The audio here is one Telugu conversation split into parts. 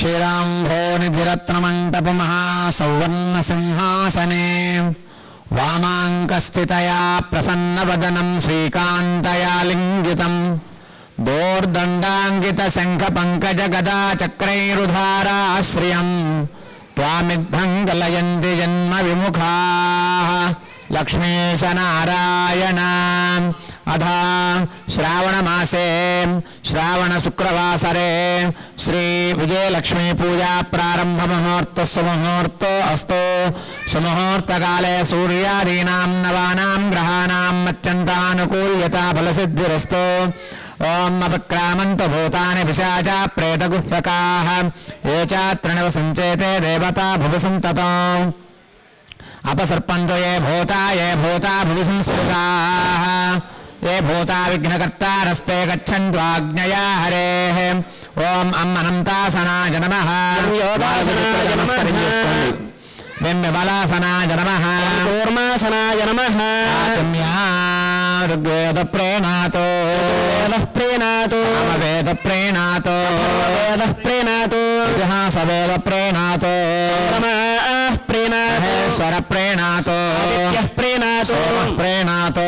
क्षीराम्भोनिधिरत्नमण्टपमहासौवर्णसिंहासने वामाङ्कस्थितया प्रसन्नवदनं श्रीकान्तया लिङ्गितं दोर्दण्डाङ्कितशङ्खपङ्कजगदाचक्रैरुधाराश्रियं त्वामिद्धं कलयन्ति जन्मविमुखाः लक्ष्मीश नारायण अधा श्रावणमासे श्रावणशुक्रवासरे श्री विजयलक्ष्मी पूजा प्रारंभ मुहूर्त सुमुहूर्तो अस्तु सुमुहूर्तकाले सूर्यादीनां नवानां ग्रहाणाम् अत्यन्तानुकूल्यता फलसिद्धिरस्तु ओम अपक्रामन्तु भूतानि पिशाचा प्रेतगुह्यकाः ये चात्र निवसञ्चेते देवता भुवि सन्ततो अपसर्पन्तु ये भूता भुवि संस्थिताः ये भूता विघ्नकर्तारस्ते गच्छन्तु आज्ञया हरेः ओम अम्मनन्तासनाय नमः बिम्बबलासनाय नमः कूर्मासनाय नमः ऋग्वेदप्रेणातो वेदप्रेणातो वेदप्रेणातो इतिहासवेदप्रेणातो स्वरप्रेणातो प्रेणातो प्रेणातो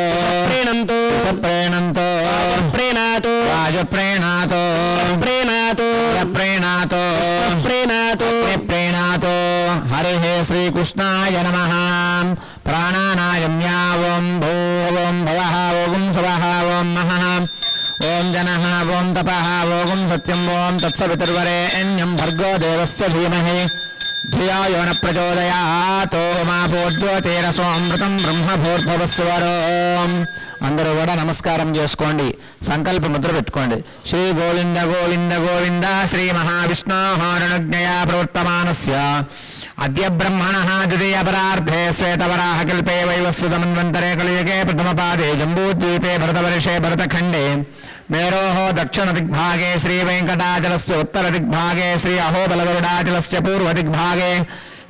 प्रेणन्तो प्रेणन्तो प्रेणातो राजप्रेणातो प्रेणातो प्रेणातो प्रेणातो प्रेणातो हरिः श्रीकृष्णाय नमः प्राणानायम्या ओं भूवं भवः ओं स्वः ओं महः ओं जनः ओं तपः ओं सत्यं ओं तत्सवितुर्वरेण्यं भर्गो देवस्य धीमहि धियो यो न प्रचोदयात् मापोद्योतेरसोऽमृतं బ్రహ్మభూర్భువస్వరం. అందరూ కూడా నమస్కారం చేసుకోండి, సంకల్ప ముద్ర పెట్టుకోండి. శ్రీ గోవింద గోవింద గోవింద శ్రీ మహావిష్ణోరణజ్ఞయా ప్రవర్తమానస్య అద్య బ్రహ్మణః ద్వితీయ పరార్ధే శ్వేతవరాహ కల్పే వైవస్వతమన్వంతరే కలియుగే ప్రథమపాదే జంబూద్వీపే భరతవర్షే భరతఖండే मेरोः दक्षिणदिग्भागे श्रीवेङ्कटाचलस्य उत्तरदिग्भागे श्री अहोबलगरुडाचलस्य पूर्वदिग्भागे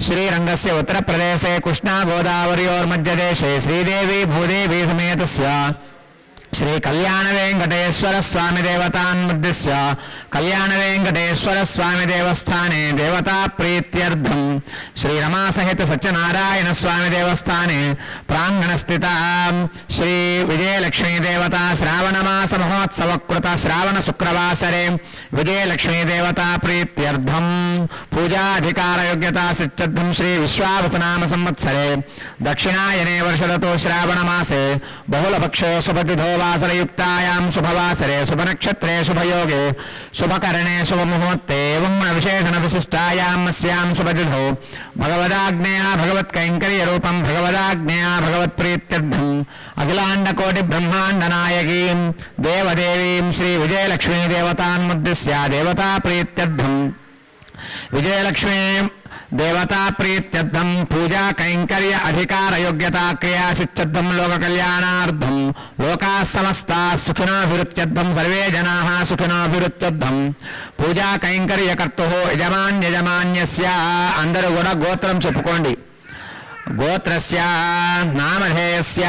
श्रीरङ्गस्य उत्तरप्रदेशे कृष्णा गोदावर्योर्मध्यदेशे श्रीदेवी भूदेवी समेतस्य श्री कल्याण वेंकटेश्वर स्वामी देवतान्मुद्दिश्य कल्याण वेंकटेश्वर स्वामी देवस्थाने देवता प्रीत्यर्थं श्री रमा सहित सत्यनारायण स्वामी देवस्थाने प्रांगण स्थिता श्री विजयलक्ष्मी देवता श्रावण मास महोत्सव कृत श्रावण शुक्रवासरे विजयलक्ष्मी देवता प्रीत्यर्थं पूजाधिकार योग्यता सिद्ध्यर्थं श्री विश्वावसनाम संवत्सरे दक्षिणायने वर्षऋतु श्रावण मासे बहुलपक्षे सुपतिधो वासरयुक्तायां शुभवासरे शुभनक्षत्रे शुभयोगे शुभकरणे शुभमुहूर्ते एवं विशेषण विशिष्टायां अस्यां शुभतिथौ भगवदाज्ञया भगवत्कैङ्कर्यरूपं भगवदाज्ञया भगवत्प्रीत्यर्थम् अखिलाण्डकोटि ब्रह्माण्डनायकीं देवदेवीं श्री विजयलक्ष्मी देवतान्मुद्दिश्य देवता प्रीत्यर्थम् विजयलक्ष्मी देवता प्रीत्यर्थं पूजा कैंकर्य अधिकार योग्यता क्रिया सिद्ध्यर्थं लोक कल्याणार्थं लोकाः समस्ताः सुखिनोऽभिवृद्ध्यर्थं सर्वे जनाः सुखिनोऽभिवृद्ध्यर्थं पूजा कैंकर्य कर्तुः यजमान्यस्य अंदरू కూడా గోత్రం చెప్పుకోండి. గోత్రస్య నామధేయస్య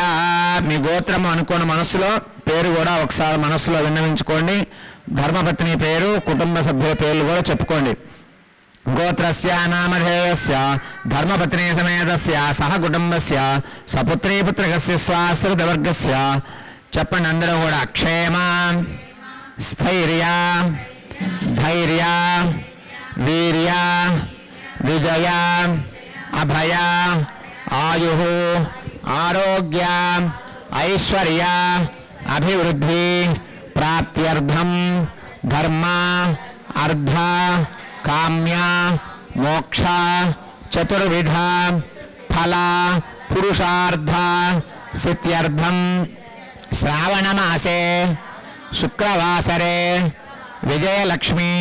మీ గోత్రం అనుకోని మనసులో పేరు కూడా ఒకసారి మనసులో విన్నవించుకోండి. ధర్మపత్ని పేరు కుటుంబ సభ్యుల పేర్లు కూడా చెప్పుకోండి. गोत्रस्य नामधेयस्य धर्मपत्नी समेतस्य सह कुटुंबस्य सपुत्री पुत्रकस्य स्वाश्रितवर्गस्य చెప్పండి అందరూ కూడా క్షేమ స్థైర్య ధైర్య వీర్య విజయ అభయ ఆయు ఆరోగ్య ఐశ్వర్య అభివృద్ధి ప్రాప్త్యర్థం ధర్మ అర్థ काम्य मोक्ष चतुर्विध फल पुरुषार्थ सिद्ध्यर्थं श्रावण मासे शुक्रवासरे विजयलक्ष्मी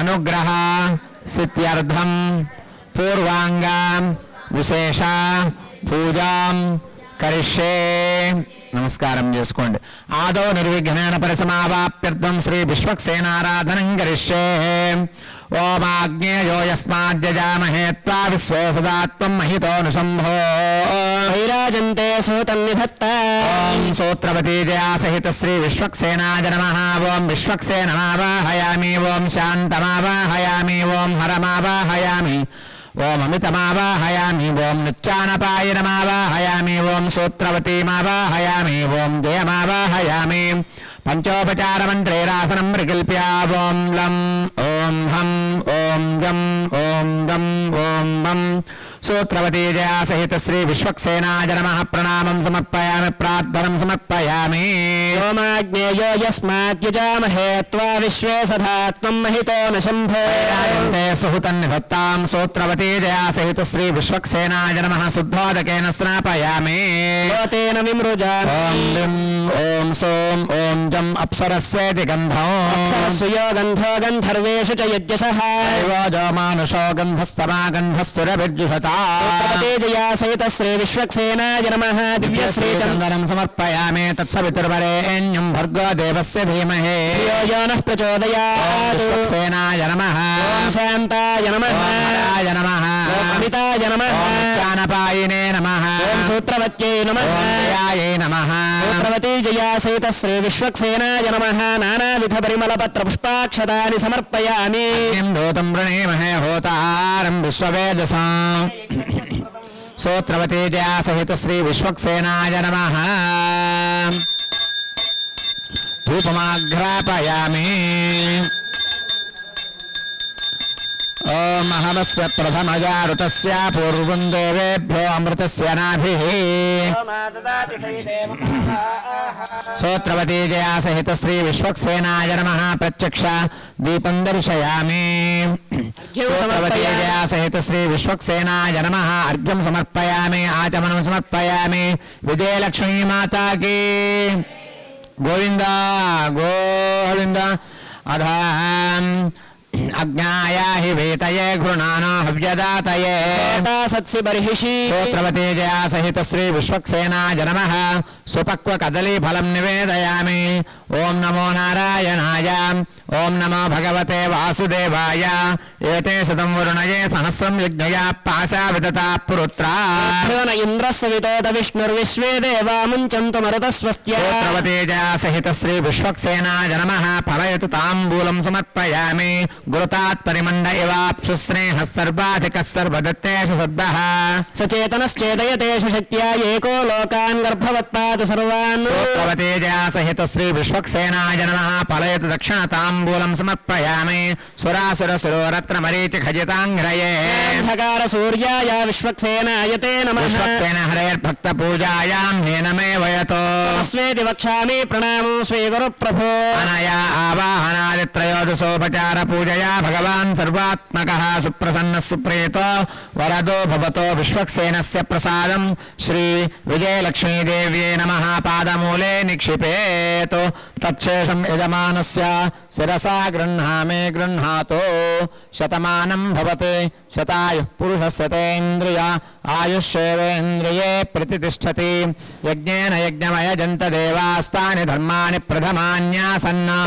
अनुग्रह सिद्ध्यर्थं पूर्वांग विशेष पूजा करिष्ये నమస్కారం చేసుకోండి. ఆదో నిర్విఘ్నేన పరిసమావాప్యర్థం శ్రీ విశ్వక్సేనారాధనం కరిష్యే. ఓమాగ్నేయో యస్మాద్యజామహే త్వా విశ్వో సదా త్వం మహితోనుశంభో వైరాజంతే సూతం నిధత్త. ఓం సూత్రవతీ జయా సహిత శ్రీ విశ్వక్సేనాయ నమః. ఓం విశ్వక్సేనమావాహయామి. ఓం శాంతమావాహయామి. ఓం హరమావాహయామి. ఓం అమితమావాహయామి. ఓం నిత్యానపాయనమావాహయామి. ఓం సూత్రవతీమావాహయామి. ఓం జయమావాహయామి. పంచోపచారమంత్రేరాసనం ప్రకల్ప్య ఓం లం ఓం హం ఓం గం ఓం గం ఓం వం సూత్రవతీ జయా సహిత శ్రీ విశ్వక్సేనాయ నమః. ప్రణామం సమర్పయామి. ప్రార్థనం సమర్పయామి. ఓమాగ్నేయో యస్మాద్యజామహే త్వా విశ్వే సదా త్వం మహితోనుశంభో వైరాజంతే సుహృతం నిధత్తాం. సూత్రవతీ జయా సహిత శ్రీ విశ్వక్సేనాయ నమః. శుద్ధోదకేన స్నాపయామి. లోతేన విమృజామి. ఓం లిం ఓం సోం ఓం జం అప్సరస్వేతి గంధం. సరస్సుయో గంధో గంధర్వేషు చ యజ్ఞశః. దైవోజో మానుషో గంధస్తమాగంధస్సురభిర్జుషతా. సూత్రవతీ జయా సహిత శ్రీ విశ్వక్సేనాయ నమః. దివ్యశ్రీ చందనం సమర్పయామి. తత్సవితుర్వరేణ్యం భర్గో దేవస్య ధీమహి. ధియో యో నః ప్రచోదయాత్. విశ్వక్సేనాయ నమః. ఓం శాంతాయ నమః. ఓం హరాయ నమః. ఓం అమితాయ నమః. ఓం నిత్యానపాయినే నమః. ఓం సూత్రవత్యై నమః. ఓం జయాయై నమః. సూత్రవతీ జయా సహిత శ్రీ విశ్వక్సేనాయ నమః. నానావిధ పరిమళపత్ర పుష్పాక్షతాని సమర్పయామి. అగ్నిం దూతం వృణీమహే హోతారం విశ్వవేదసాం. సూత్రవతీ జయా సహిత శ్రీ విశ్వక్సేనాయ నమః. ధూపమాఘ్రాపయామి. ఓం అహమస్య ప్రథమజారుతస్య పూర్వం దేవేభ్యో అమృతస్య నాభిః. సూత్రవతీ జయా సహిత శ్రీ విశ్వక్సేనాయ నమః. ప్రత్యక్ష దీపం దర్శయామి. సూత్రవతీ జయా సహిత శ్రీ విశ్వక్సేనాయ నమః. అర్ఘ్యం సమర్పయామి. ఆచమనం సమర్పయామి. విజయలక్ష్మీ మాతాకి గోవింద గోవింద. అధ అజ్ఞాయా హి వేతయే గృణానో హవ్యదాతయే. సత్సి బర్హిషి. సూత్రవతీ జయా సహిత శ్రీ విశ్వక్సేనాయ నమః. సుపక్వ కదలీ ఫలం నివేదయామి. ఓం నమో నారాయణాయ. ఓం నమో భగవతే వాసుదేవాయ. ఏతే శతం వరుణయే సహస్రం యజ్ఞయా పాశా విదతా పురుత్రా. ఇంద్రస్వితోత విష్ణుర్విశ్వే దేవా ముంచంతు మరుతస్వస్త్య. సూత్రవతీ జయా సహిత శ్రీ విశ్వక్సేనాయ నమః. ఫలయతు తాంబూలం సమర్పయామి. గురుతాత్ పరిమండ ఇవాప్సు స్నేహ సర్వాధిక సర్వదత్తేషు సద్భః. సచేతనశ్చేదయతేషు శక్త్యా ఏకో లోకాన్ గర్భవత్పాతు సర్వాన్. సూత్రవతీ జయా సహిత శ్రీ విశ్వక్సేనాయ నమః. ఫలయతు దక్షిణ తాంబూలం సమర్పయామి. సురాసుర సురోరత్న మరీచి ఖజితాంగ్రయే. అంధకార సూర్యాయ విశ్వక్సేనాయ తే నమః. విశ్వక్సేన హరేర్భక్త పూజాయాం హేనమే వయతో. స్వేతి వక్ష్యామి ప్రణామో శ్రీగురు ప్రభో. అనయా ఆవాహనాదిత్రయోదశోపచార పూజయా భగవాన్ సర్వాత్మకః సుప్రసన్న సుప్రీతో వరదో భవతో. విశ్వక్సేనస్య ప్రసాదం శ్రీ విజయలక్ష్మీదేవ్యై నమః. పాదమూలే నిక్షిపేత్. తచ్చేషం యజమానస్య శిరసా గృహ్ణామి. గృహ్ణాతో శతమానం భవతి. శతాయుః పురుషస్యతేంద్రియ ఆయుష్యేవేంద్రియే ప్రతిష్టతి. యజ్ఞేన యజ్ఞమయజంత దేవాస్తాని ధర్మాణి ప్రథమాన్యాసన్నా.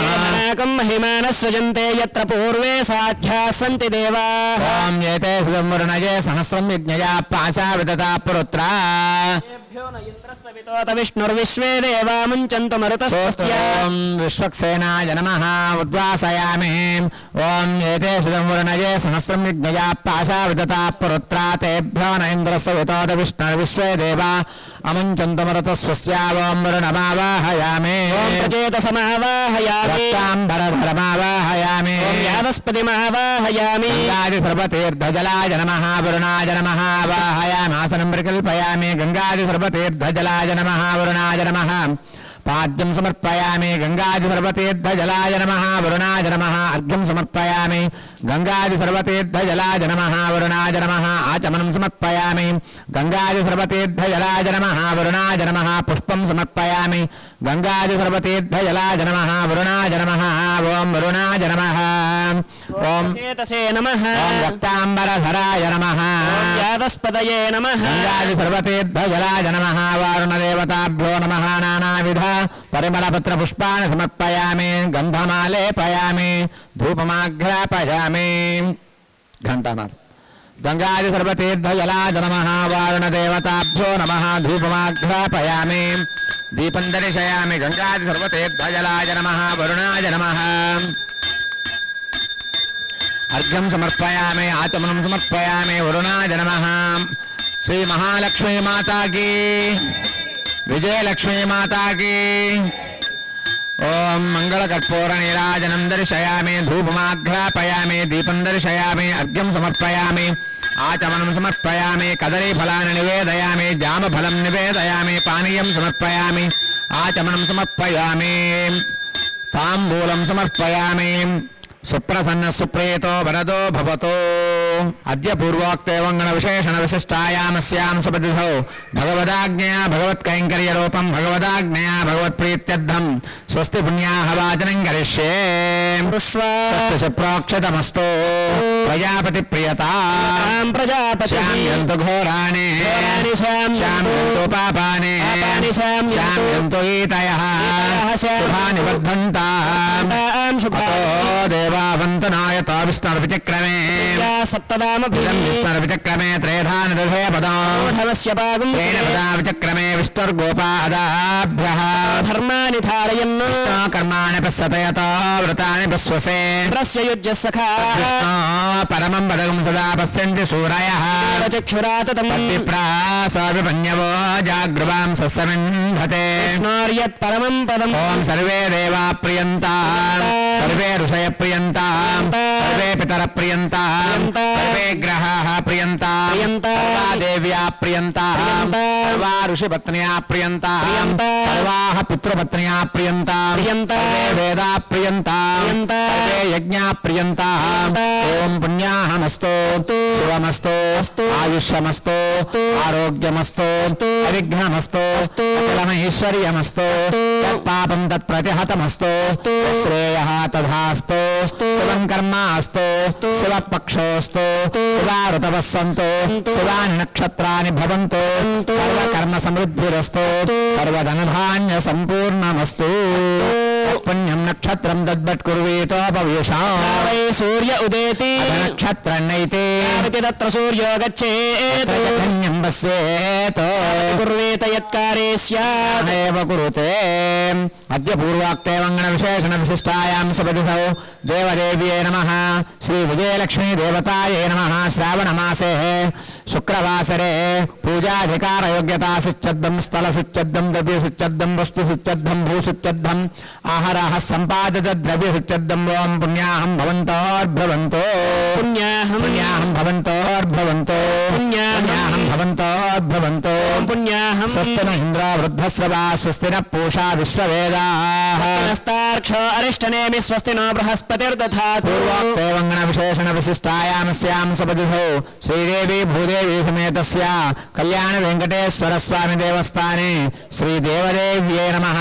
మహిమాన సృజంతే యత్ర పూర్వే సాధ్యా సంతి దేవాః. ఓం ఏతే సువర్ణయే సహస్రం యజ్ఞయా పాశా విదతా పురుత్రా. ఇంద్రస్వితోత విష్ణుర్విశ్వే దేవా ముంచంతు మరుతస్వస్త్య. ఓం విశ్వక్సేనాయ నమః. ఉద్వాసయామి. ఓం ఏతే సువర్ణయే సహస్రం యజ్ఞయా పాశా విదతా పురుత్రా. తేభ్యో న ఇంద్రస్య వితోత విష్ణుర్విశ్వే దేవా అముంచంతు మరుతస్వస్య. ఓం వరుణమావాహయామి. ఓం ప్రచేతసమావాహయామి. రక్తాంబరధరమావాహయామి. ఓం యావస్పతిమావాహయామి. గంగాది సర్వతీర్థజలాయ నమః. వరుణాయ నమః. వాహయామాసనం ప్రకల్పయామి. గంగాది సర్వతీర్థజలాయ నమః. వరుణాయ నమః. పాద్యం సమర్పయామి. గంగాది సర్వతీర్థజలాయ నమః. వరుణాయ నమః. అర్ఘ్యం సమర్పయామి. గంగాది సర్వతీర్థజలాయ నమః. వరుణాయ నమః. ఆచమనం సమర్పయామి. గంగాది సర్వతీర్థజలాయ నమః. వరుణాయ నమః. పుష్పం సమర్పయామి. గంగాది సర్వతీర్థజలాయ నమః. వరుణాయ నమః. ఓం వరుణాయ నమః. ఓం చేతసే నమః ఓం రక్తాంబరధరాయ నమః ఓం యాదస్పదయే నమః గంగాది సర్వతీర్థజలాయ నమః వారుణదేవతాభ్యో నమః నానావిధ పరిమళపత్ర పుష్పాన్ని సమర్పయామి గంధమాలేపయామి ధూపమాఘ్రాపయామి ఘంటానాథ్ గంగాది సర్వతీర్థజలాయ నమః వారుణదేవతాభ్యో నమః ధూపమాఘ్రాపయామి దీపం దర్శయామి గంగాది సర్వతీర్థజలాయ నమః వరుణాయ నమః అర్ఘ్యం సమర్పయామి ఆచమనం సమర్పయామి వరుణాయ నమః శ్రీ మహాలక్ష్మీ మాతాకి విజయలక్ష్మీ మాతాకి ఓం మంగళకర్పూర నీరాజనం దర్శయామి ధూపమాఘ్రాపయామి దీపం దర్శయామి అర్ఘ్యం సమర్పయామి ఆచమనం సమర్పయామి కదలీఫలాన్ని నివేదయామి జామఫలం నివేదయామి పానీయం సమర్పయామి ఆచమనం సమర్పయామి తాంబూలం సమర్పయామి సుప్రసన్న సుప్రీతో వరదో భవతో అద్య పూర్వోక్తేవంగణ విశేషణ విశిష్టాయామస్యాం సుపతిథౌ భగవదాజ్ఞయా భగవత్కైంకర్య రూపం భగవదాజ్ఞయా భగవత్ప్రీత్యర్థం స్వస్తి పుణ్యాహ వాచనం కరిష్యే స్వస్తి ప్రోక్షతమస్తు ప్రజాపతి ప్రియతాం శామ్యంతు ఘోరాణి శామ్యంతు పాపాని శామ్యంతు ఈతయః శుభాని వర్ధంతాం దేవావంతనాయత విష్ణుర్విచక్రమే విష్ణుర్విచక్రమే త్రేధానదశయ పదం విచక్రమే విష్ణుర్గోపాదాభ్యః ధర్మాని ధారయన్ కర్మాణి పశ్యతయత వ్రతాని పశ్వసే పరమం పదకం సదా పశ్యంతి సూరయః తద్విప్రాసవిపన్యవో జాగృవాం సస్సమింధతే పరమం పదం ఓం సర్వే దేవా ప్రియంతాం సర్వే ఋషయ ప్రియంతాం సర్వే పితర ప్రియంతాం సర్వే గ్రహాః ప్రియంతాం సర్వా దేవ్యా ప్రియంతాం సర్వా ఋషిపత్న్యా ప్రియంతాం సర్వాః పుత్రపత్న్యా ప్రియంతాం సర్వే వేదా ప్రియంతాం సర్వే యజ్ఞా ప్రియంతాం ఓం పుణ్యాహమస్తు శుభమస్తు ఆయుష్యమస్తు ఆరోగ్యమస్తు అవిఘ్నమస్తు అఖిలమైశ్వర్యమస్తు తత్పాపం తత్ప్రతిహతమస్తు శ్రేయః తథాస్తు శివం కర్మాస్తు శివపక్షోస్తు శివారుతవః సంతు శివాని నక్షత్రాని భవంతు సర్వకర్మ సమృద్ధిరస్తు సర్వధనధాన్య సంపూర్ణమస్తు పుణ్యం నక్షత్రం తద్వత్కుర్వీతోపవేషాం సూర్య ఉదేతి నక్షత్రం నైతే తత్ర సూర్యో గచ్చేత్ ధన్యం పశ్యేత్ కుర్వేత యత్కారే స్యాత్ ఏవ కురుతే అద్య పూర్వాక్తేవంగణ విశేషణ విశిష్టాయాం సుపతిథౌ దేవదేవ్యే నమః శ్రీ విజయలక్ష్మీ దేవతాయే నమః శ్రావణమాసే శుక్రవాసరే పూజాధికారయోగ్యతా శుచ్చద్దం స్థల శుచ్చద్దం ద్రవ్య శుచ్చద్దం వస్తు శుచ్చద్దం భూశుచ్చద్దం ఆహారః సంపాదిత ద్రవ్య శుచ్చద్దం ఓం పుణ్యాహం భవంతోర్భవంతో పుణ్యాహం భవంతోర్భవంతో పుణ్యాహం భవంతోర్భవంతో పుణ్యాహం స్వస్తి న ఇంద్ర వృద్ధశ్రవా స్వస్తి న పూషా విశ్వవేదాః హస్తాక్షో అరిష్టనేమి స్వస్తి నో బృహస్పతిర్దధాతు పూర్వోక్తేవంగణ విశేషణ విశిష్టాయామస్యాం సుపతిథౌ శ్రీదేవి భూదేవి సమేతస్య కళ్యాణ వెంకటేశ్వర స్వామి దేవస్థానే శ్రీ దేవదేవ్యే నమః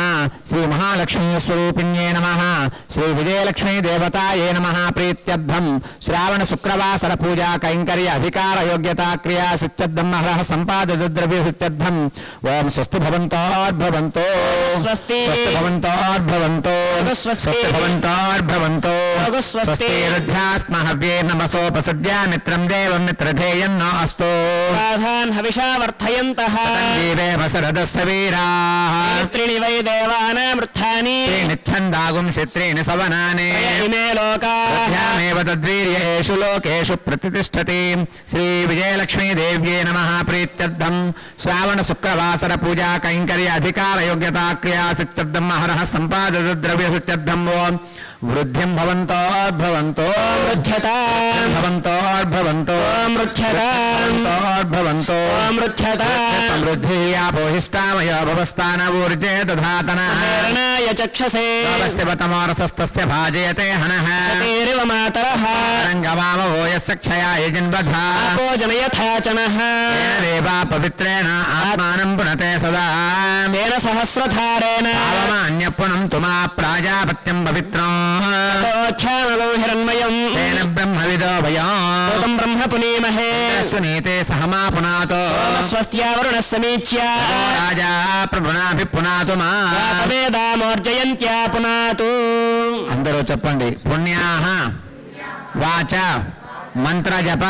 శ్రీ మహాలక్ష్మీ స్వరూపిణ్యే నమః శ్రీ విజయలక్ష్మీ దేవతాయే నమః ప్రీత్యర్థం శ్రావణ శుక్రవాసర పూజా కైంకర్య అధికార యోగ్యతా క్రియా సిత్యర్థం అహరః సంపాదిత ద్రవ్య సిత్యర్థం ఓం స్వస్తి భవంతోర్భవంతో స్వస్తి భవంతోర్భవంతో స్వస్తి భవంతోర్భవంతో స్వస్తి స్వస్తిరుధ్యాస్మహవ్యే నమసోపసద్యా మిత్రం దేవం మిత్రధేయన్నో అస్తు సాధాన్ హవిషా వర్ధయంతః దేవేవ శరదస్య వీరాః త్రీణి వై దేవానామృతాని నిచ్ఛందాగుంసి త్రీణి సవనాని ఇమే లోకాః ధ్యామేవ తద్వీర్యేషు లోకేషు ప్రతిష్టతి శ్రీ విజయలక్ష్మీ దేవ్యే నమః ప్రీత్యర్థం శ్రావణ శుక్రవాసర పూజా కైంకర్య అధికార యోగ్యతా క్రియా సిత్యర్థం అహరః సంపాదిత ద్రవ్య సిత్యర్థం ఓం వృద్ధిం భవంతోర్భవంతో భవంతోర్భవంతో భవంతోర్భవంతో సమృద్ధి ఆపోహిష్టామయ భవస్థాన ఊర్జే దధాతనః చక్షసే తమోరసస్తస్య భాజయతే హనః మాతరః రంగవామవో యస్య క్షయాయ జన్మధా భోజనయథాచనః దేవా పవిత్రేణ ఆత్మానం పునతే సదా తేన సహస్రధారేణ పావమాన్య పునం తుమా ప్రాజాపత్యం పవిత్రం తోచ్ఛామగం హిరణ్మయం తేన బ్రహ్మవిదో భయం బ్రహ్మ పునీమహే సునీతే సహమా పునాతో స్వస్త్యా వరుణః సమీచ్య రాజా ప్రభునాభి పునాతు మా వేదామోర్జయంత్యా పునాతు. అందరూ చెప్పండి. పుణ్యాః వాచ మంత్రజప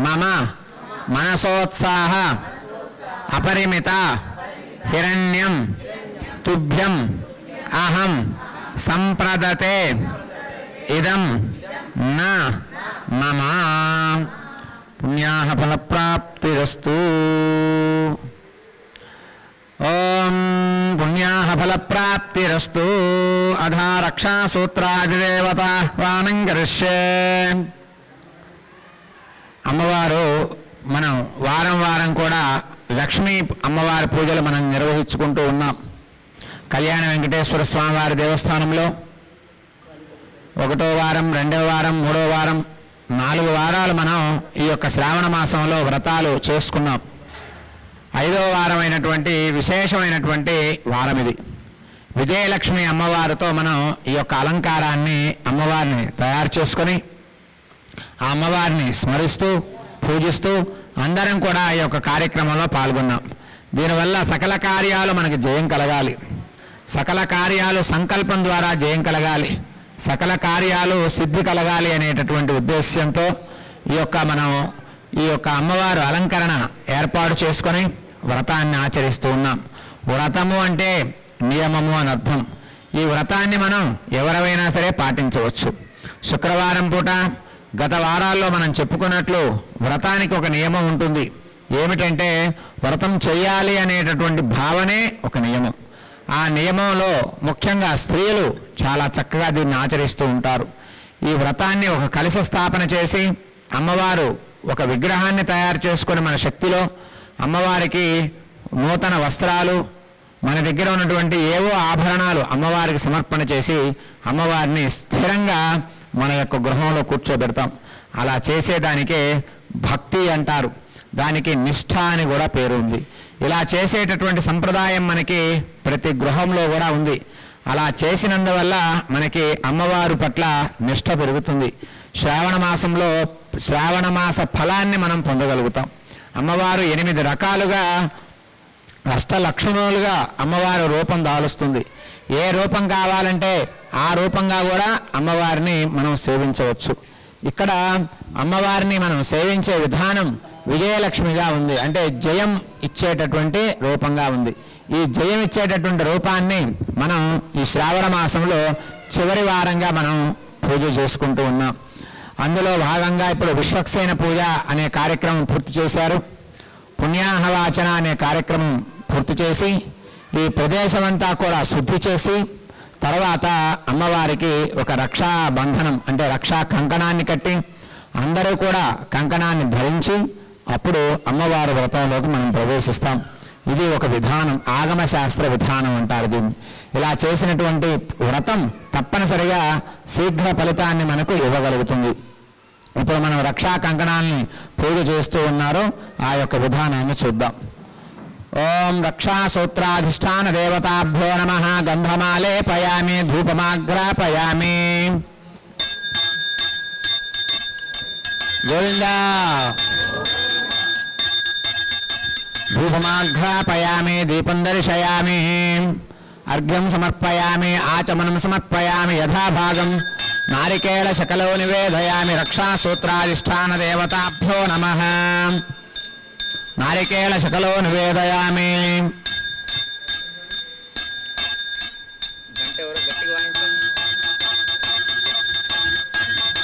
మమ మనసోత్సాహ అపరిమిత హిరణ్యం తుభ్యం అహం సంప్రదతే ఇదం న మమ. పుణ్యాః ఫలప్రాప్తిరస్తు. ఓం పుణ్యాః ఫలప్రాప్తిరస్తు. అధా రక్షాసూత్రాదిదేవతాహ్వానం కరిష్యే. అమ్మవారు మనం వారం వారం కూడా లక్ష్మీ అమ్మవారి పూజలు మనం నిర్వహించుకుంటూ ఉన్నాం. కళ్యాణ వెంకటేశ్వర స్వామివారి దేవస్థానంలో 1వ వారం, 2వ వారం, 3వ వారం 4 వారాలు మనం ఈ యొక్క శ్రావణ మాసంలో వ్రతాలు చేసుకున్నాం. 5వ వారం అయినటువంటి విశేషమైనటువంటి వారం ఇది. విజయలక్ష్మి అమ్మవారితో మనం ఈ యొక్క అలంకారాన్ని అమ్మవారిని తయారు చేసుకొని ఆ అమ్మవారిని స్మరిస్తూ పూజిస్తూ అందరం కూడా ఈ యొక్క కార్యక్రమంలో పాల్గొన్నాం. దీనివల్ల సకల కార్యాలు మనకి జయం కలగాలి, సకల కార్యాలు సంకల్పం ద్వారా జయం కలగాలి, సకల కార్యాలు సిద్ధి కలగాలి అనేటటువంటి ఉద్దేశ్యంతో ఈ యొక్క అమ్మవారు అలంకరణ ఏర్పాటు చేసుకొని వ్రతాన్ని ఆచరిస్తూ ఉన్నాం. వ్రతము అంటే నియమము అని అర్థం. ఈ వ్రతాన్ని మనం ఎవరైనా సరే పాటించవచ్చు. శుక్రవారం పూట గత వారాల్లో మనం చెప్పుకున్నట్లు వ్రతానికి ఒక నియమం ఉంటుంది. ఏమిటంటే వ్రతం చెయ్యాలి అనేటటువంటి భావనే ఒక నియమం. ఆ నియమంలో ముఖ్యంగా స్త్రీలు చాలా చక్కగా దీన్ని ఆచరిస్తూ ఉంటారు. ఈ వ్రతాన్ని ఒక కలశ స్థాపన చేసి అమ్మవారు ఒక విగ్రహాన్ని తయారు చేసుకొని మన శక్తిలో అమ్మవారికి నూతన వస్త్రాలు, మన దగ్గర ఉన్నటువంటి ఏవో ఆభరణాలు అమ్మవారికి సమర్పణ చేసి అమ్మవారిని స్థిరంగా మన యొక్క గృహంలో కూర్చోబెడతాం. అలా చేసేదానికే భక్తి అంటారు. దానికి నిష్ఠ అని కూడా పేరు ఉంది. ఇలా చేసేటటువంటి సంప్రదాయం మనకి ప్రతి గృహంలో కూడా ఉంది. అలా చేసినందువల్ల మనకి అమ్మవారు పట్ల నిష్ఠ పెరుగుతుంది. శ్రావణ మాసంలో శ్రావణ మాస ఫలాన్ని మనం పొందగలుగుతాం. అమ్మవారు 8 రకాలుగా అష్టలక్షణులుగా అమ్మవారు రూపం దాలుస్తుంది. ఏ రూపం కావాలంటే ఆ రూపంగా కూడా అమ్మవారిని మనం సేవించవచ్చు. ఇక్కడ అమ్మవారిని మనం సేవించే విధానం విజయలక్ష్మిగా ఉంది, అంటే జయం ఇచ్చేటటువంటి రూపంగా ఉంది. ఈ జయం ఇచ్చేటటువంటి రూపాన్ని మనం ఈ శ్రావణ మాసంలో చివరి వారంగా మనం పూజ చేసుకుంటూ ఉన్నాం. అందులో భాగంగా ఇప్పుడు విశ్వక్సేన పూజ అనే కార్యక్రమం పూర్తి చేశారు. పుణ్యాహవాచన అనే కార్యక్రమం పూర్తి చేసి ఈ ప్రదేశమంతా కూడా శుద్ధి చేసి తర్వాత అమ్మవారికి ఒక రక్షా బంధనం అంటే రక్షా కంకణాన్ని కట్టి అందరూ కూడా కంకణాన్ని ధరించి అప్పుడు అమ్మవారి వ్రతంలోకి మనం ప్రవేశిస్తాం. ఇది ఒక విధానం, ఆగమ శాస్త్ర విధానం అంటారు దీన్ని. ఇలా చేసినటువంటి వ్రతం తప్పనిసరిగా శీఘ్ర ఫలితాన్ని మనకు ఇవ్వగలుగుతుంది. ఇప్పుడు మనం రక్షా కంకణాన్ని పూజ చేస్తూ ఉన్నారో ఆ యొక్క విధానాన్ని చూద్దాం. ఓం రక్షాసూత్రాధిష్టాన దేవతాభ్యో నమః. గంధమాలే పయామి, ధూపమాగ్రాపయామి. గోవిందా. ధూపమాగ్రాపయామి, దీపం దర్శయామి, అర్ఘ్యం సమర్పయామి, ఆచమనం సమర్పయామి. యథాభాగం నారికేళ శకలో నివేదయామి. రక్షాసూత్రాధిష్టాన దేవతాభ్యో నమః. నారికేళ శకలో నివేదయామి.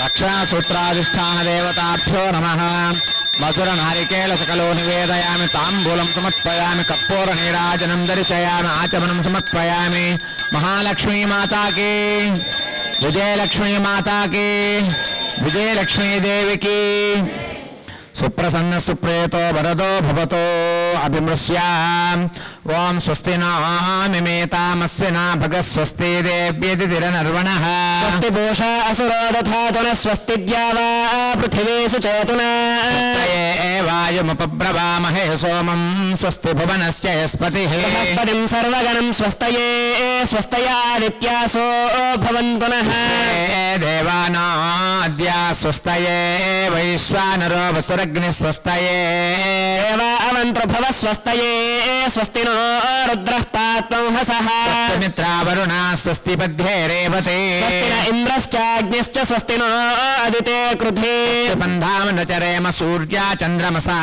రక్షాసూత్రాధిష్టాన దేవతాభ్యో నమః. మధుర నారికేళ శకలో నివేదయామి. తాంబూలం సమర్పయామి, కర్పూర నీరాజనం దర్శయామి, ఆచమనం సమర్పయామి. మహాలక్ష్మీ మాతాకి, విజయలక్ష్మీ మాతాకి, విజయలక్ష్మీ దేవికి. సుప్రసన్న సుప్రేతో వరదో భవతో అభిమృశ్యాం ఓం స్వస్తి నామిమేతామస్వినా భగస్వస్తి దేవ్యేదితిరనర్వణః స్వస్తి పూషా అసురో దధాతున స్వస్తి ద్యావా పృథివీషు చేతునా వాయుముపబ్రవామహే సోమం స్వస్తి భువనస్య యస్పతిః బృహస్పతిం సర్వగణం స్వస్తయే స్వస్తయాదిత్యాసో భవంతు నః దేవానాద్యా స్వస్తయే వైశ్వానరో వసురగ్ని స్వస్తయే దేవా అవంతృభవ స్వస్తయే స్వస్తి నో రుద్రః పాత్వం హసః మిత్రావరుణా స్వస్తి పద్యే రేవతే స్వస్తి న ఇంద్రశ్చాగ్నిశ్చ స్వస్తి నో అదితే కృధే బంధామనచరేమ సూర్యా చంద్రమసా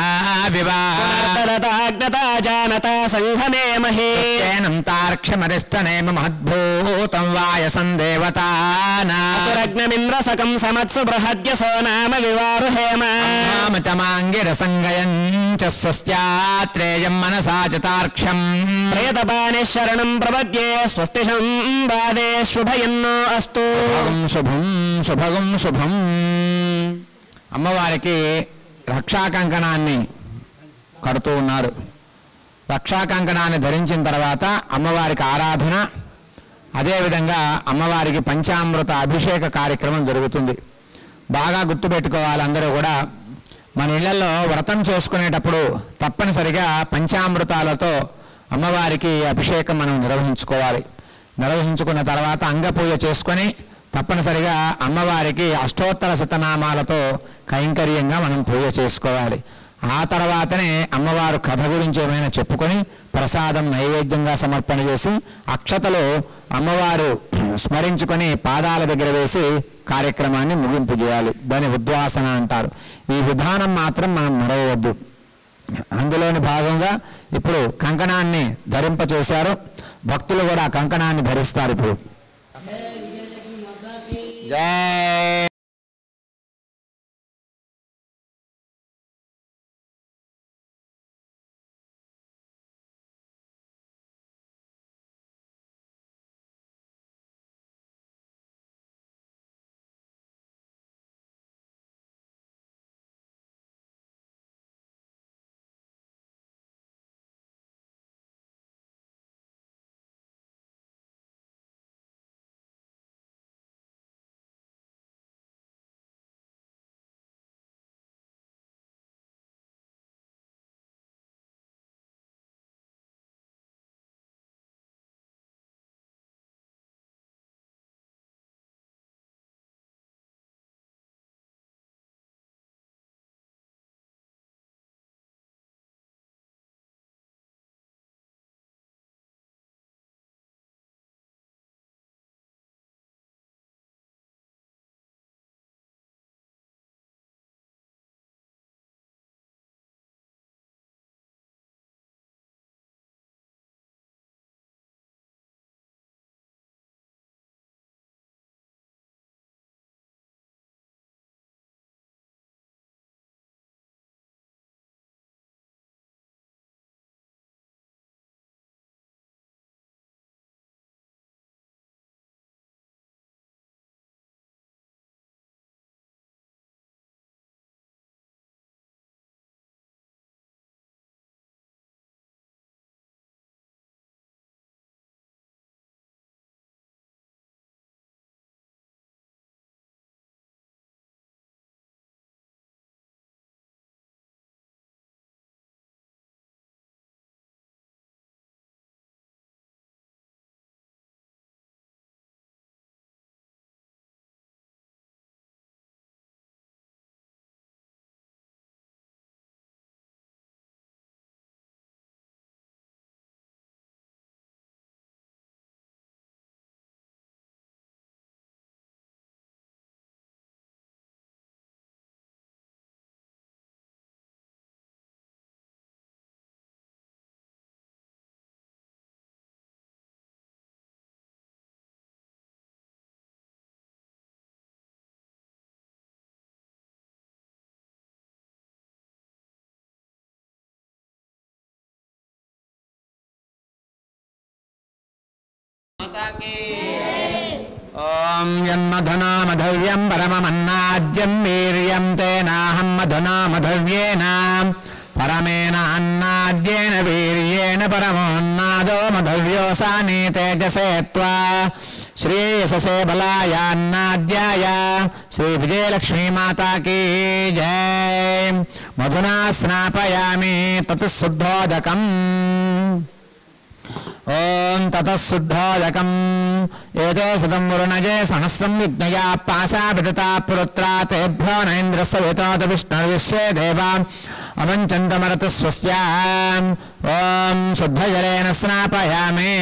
పునర్దరతాగ్నతా జానతా సంఘమే మహే వివాహేనం తార్క్ష్యమరిష్టనేమ మహద్భూతం వాయసం దేవతానా అసురగ్నమింద్రసకం సమత్సు బృహద్యసో నామ వివారుహేమ మామచమాంగిరసంగయం చ స్వస్యాత్రేయం మనసా చ తార్క్ష్యం ప్రేతపాణి శరణం ప్రపద్యే స్వస్తి సంవాదే శుభయన్నో అస్తు శుభం శుభగం శుభం. అమ్మవారికి రక్షా కంకణాన్ని కడుతూ ఉన్నారు. రక్షా కంకణాన్ని ధరించిన తర్వాత అమ్మవారికి ఆరాధన, అదేవిధంగా అమ్మవారికి పంచామృత అభిషేక కార్యక్రమం జరుగుతుంది. బాగా గుర్తుపెట్టుకోవాలి అందరూ కూడా. మన ఇళ్లలో వ్రతం చేసుకునేటప్పుడు తప్పనిసరిగా పంచామృతాలతో అమ్మవారికి అభిషేకం మనం నిర్వహించుకోవాలి. నిర్వహించుకున్న తర్వాత అంగపూజ చేసుకొని తప్పనిసరిగా అమ్మవారికి అష్టోత్తర శతనామాలతో కైంకర్యంగా మనం పూజ చేసుకోవాలి. ఆ తర్వాతనే అమ్మవారు కథ గురించి ఏమైనా చెప్పుకొని ప్రసాదం నైవేద్యంగా సమర్పణ చేసి అక్షతలు అమ్మవారు స్మరించుకొని పాదాల దగ్గర వేసి కార్యక్రమాన్ని ముగింపు చేయాలి. దాన్ని ఉద్వాసన అంటారు. ఈ విధానం మాత్రం మనం మరవవద్దు. అందులోని భాగంగా ఇప్పుడు కంకణాన్ని ధరింపచేశారు. భక్తులు కూడా కంకణాన్ని ధరిస్తారు. ఇప్పుడు జై माता की ఓం యన్మధునా మధవ్యం పరమమన్నాద్యం వీర్యం తేనాహం మధునా మధవ్యేన పరమేణ అన్నాద్యేన వీర్యేణ పరమోన్నాదో మధవ్యోసాని తేజసే త్వా శ్రేయసే బలాయాన్నాద్యాయ శ్రీ విజయలక్ష్మీ మాతా కీ జై. మధునా స్నాపయామి తత్ శుద్ధోదకం. ఓం తతః శుద్ధోదకం ఏతే శతం వరుణజే సహస్రం విజ్ఞయా పాశా విదతా పురుత్రా తేభ్యో నైంద్రస్య వితోత విష్ణుర్విశ్వే దేవా అవంచంతమరత స్వస్య. ఓం శుద్ధజలేన స్నాపయామి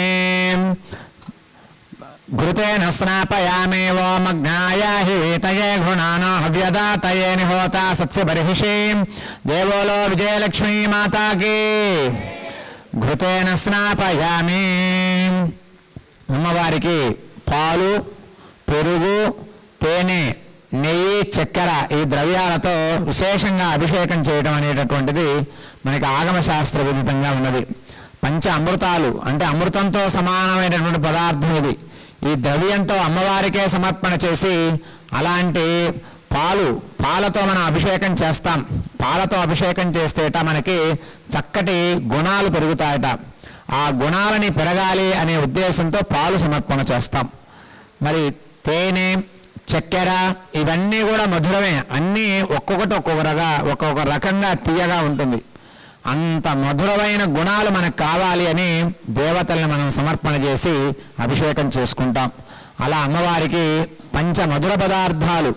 ఘృతేన స్నాపయామి. ఓం అగ్నాయ హి వీతయే ఘృణానో హవ్యదాతయే నిహోతా సత్య బర్హిషి దేవోలో విజయలక్ష్మీ మాతా కీ. ఘృతేన స్నాపయామి. అమ్మవారికి పాలు, పెరుగు, తేనె, నెయ్యి, చక్కెర ఈ ద్రవ్యాలతో విశేషంగా అభిషేకం చేయడం అనేటటువంటిది మనకి ఆగమశాస్త్ర విదితంగా ఉన్నది. పంచ అమృతాలు అంటే అమృతంతో సమానమైనటువంటి పదార్థం ఇది. ఈ ద్రవ్యంతో అమ్మవారికే సమర్పణ చేసి అలాంటి పాలతో మనం అభిషేకం చేస్తాం. పాలతో అభిషేకం చేస్తేట మనకి చక్కటి గుణాలు పెరుగుతాయట. ఆ గుణాలని పెరగాలి అనే ఉద్దేశంతో పాలు సమర్పణ చేస్తాం. మరి తేనె, చక్కెర ఇవన్నీ కూడా మధురమే. అన్నీ ఒక్కొక్క రకంగా తీయగా ఉంటుంది. అంత మధురమైన గుణాలు మనకు కావాలి అని దేవతల్ని మనం సమర్పణ చేసి అభిషేకం చేసుకుంటాం. అలా అమ్మవారికి పంచ మధుర పదార్థాలు,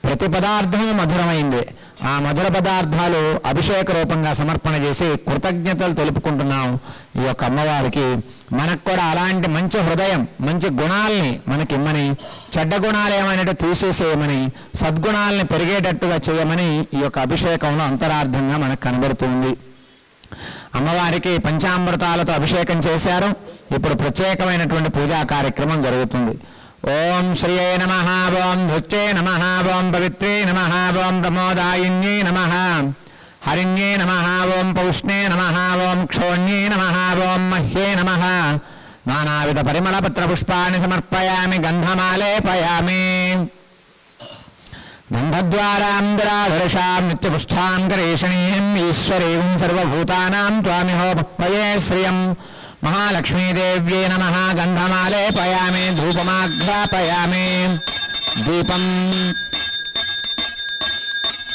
ప్రతి పదార్థము మధురమైంది. ఆ మధుర పదార్థాలు అభిషేక రూపంగా సమర్పణ చేసి కృతజ్ఞతలు తెలుపుకుంటున్నాం ఈ యొక్క అమ్మవారికి. మనకు కూడా అలాంటి మంచి హృదయం, మంచి గుణాలని మనకిమ్మని, చెడ్డ గుణాలు ఏమైనా తీసేసేయమని, సద్గుణాలని పెరిగేటట్టుగా చేయమని ఈ యొక్క అభిషేకంలో అంతరార్థంగా మనకు కనబడుతుంది. అమ్మవారికి పంచామృతాలతో అభిషేకం చేశారు. ఇప్పుడు ప్రత్యేకమైనటువంటి పూజా కార్యక్రమం జరుగుతుంది. ఓం శ్రీయే నమః. ఓం ధృత్యే నమః. ఓం పవిత్రే నమః. ఓం ప్రమోదాయిన్యే నమః. హరిణ్యే నమః. ఓం పౌష్ణే నమః. ఓం క్షోణ్యే నమః. ఓం మహ్యే నమః. నానావిధ పరిమళ పత్ర పుష్పాన్ని సమర్పయామి. గంధమాలేపయామి. గంధద్వారాం దురాధర్షాం నిత్యపుష్టాం కరేషణీం ఈశ్వరీం సర్వభూతానాం త్వామిహో వయే శ్రియం. మహాలక్ష్మీదేవ్యే నమః. గంధమాలేపయామి. ధూపమాఘ్రాపయామి. దీపం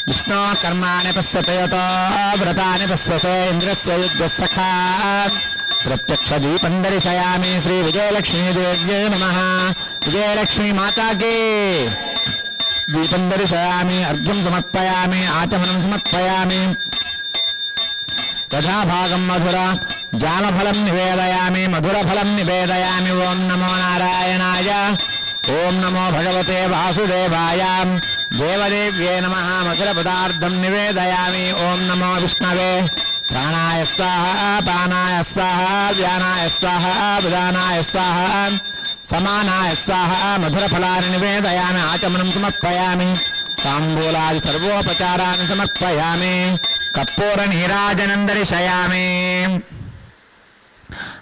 విష్ణో కర్మాణి పశ్యతయతో వ్రతాని పశ్యతే ఇంద్రస్య యుద్ధసఖా. ప్రత్యక్ష దీపం దర్శయామి. శ్రీ విజయలక్ష్మీదేవ్యే నమః. విజయలక్ష్మీ మాతాకి. దీపం దర్శయామి. అర్ఘ్యం సమర్పయామి. ఆచమనం సమర్పయామి. యథాభాగం మధుర జామఫలం నివేదయామి. మధురఫలం నివేదయామి. ఓం నమో నారాయణాయ. ఓం నమో భగవతే వాసుదేవాయ. దేవదేవ్యే నమః. మధుర పదార్థం నివేదయామి. ఓం నమో విష్ణవే. ప్రాణాయ స్వాహ. పానాయ స్వాహ. వ్యానాయ స్వాహ. విధానాయ స్వాహ. సమానాయ స్వాహ. మధురఫలాన్ని నివేదయామి. ఆచమనం సమర్పయామి. తాంబూలాది సర్వోపచారాన్ని సమర్పయామి. కర్పూర నీరాజనం దర్శయామి.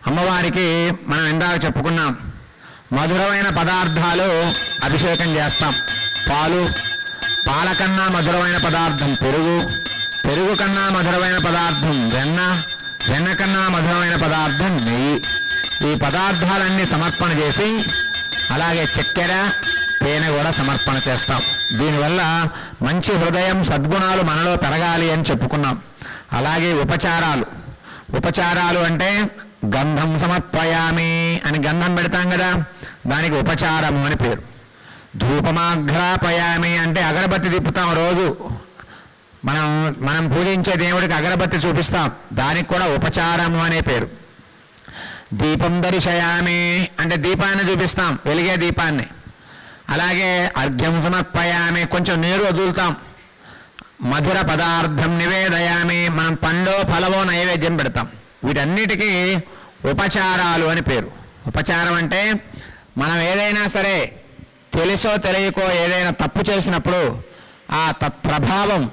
అమ్మవారికి మనం ఇందాక చెప్పుకున్నాం, మధురమైన పదార్థాలు అభిషేకం చేస్తాం. పాల కన్నా మధురమైన పదార్థం పెరుగు కన్నా మధురమైన పదార్థం వెన్న కన్నా మధురమైన పదార్థం నెయ్యి. ఈ పదార్థాలన్నీ సమర్పణ చేసి అలాగే చక్కెర, తేనె కూడా సమర్పణ చేస్తాం. దీనివల్ల మంచి హృదయం, సద్గుణాలు మనలో పెరగాలి అని చెప్పుకున్నాం. అలాగే ఉపచారాలు అంటే గంధం సమర్పయామి అని గంధం పెడతాం కదా, దానికి ఉపచారము అని పేరు. ధూపమాఘ్రాపయామి అంటే అగరబత్తి తిప్పుతాం. రోజు మనం పూజించే దేవుడికి అగరబత్తి చూపిస్తాం, దానికి కూడా ఉపచారము అనే పేరు. దీపం దర్శయామి అంటే దీపాన్ని చూపిస్తాం, వెలిగే దీపాన్ని. అలాగే అర్ఘ్యం సమర్పయామి, కొంచెం నీరు వదులుతాం. మధుర పదార్థం నివేదయామి, మనం పండో ఫలవో నైవేద్యం పెడతాం. వీటన్నిటికీ ఉపచారాలు అని పేరు. ఉపచారం అంటే మనం ఏదైనా సరే తెలుసో తెలియకో ఏదైనా తప్పు చేసినప్పుడు ఆ తత్ప్రభావం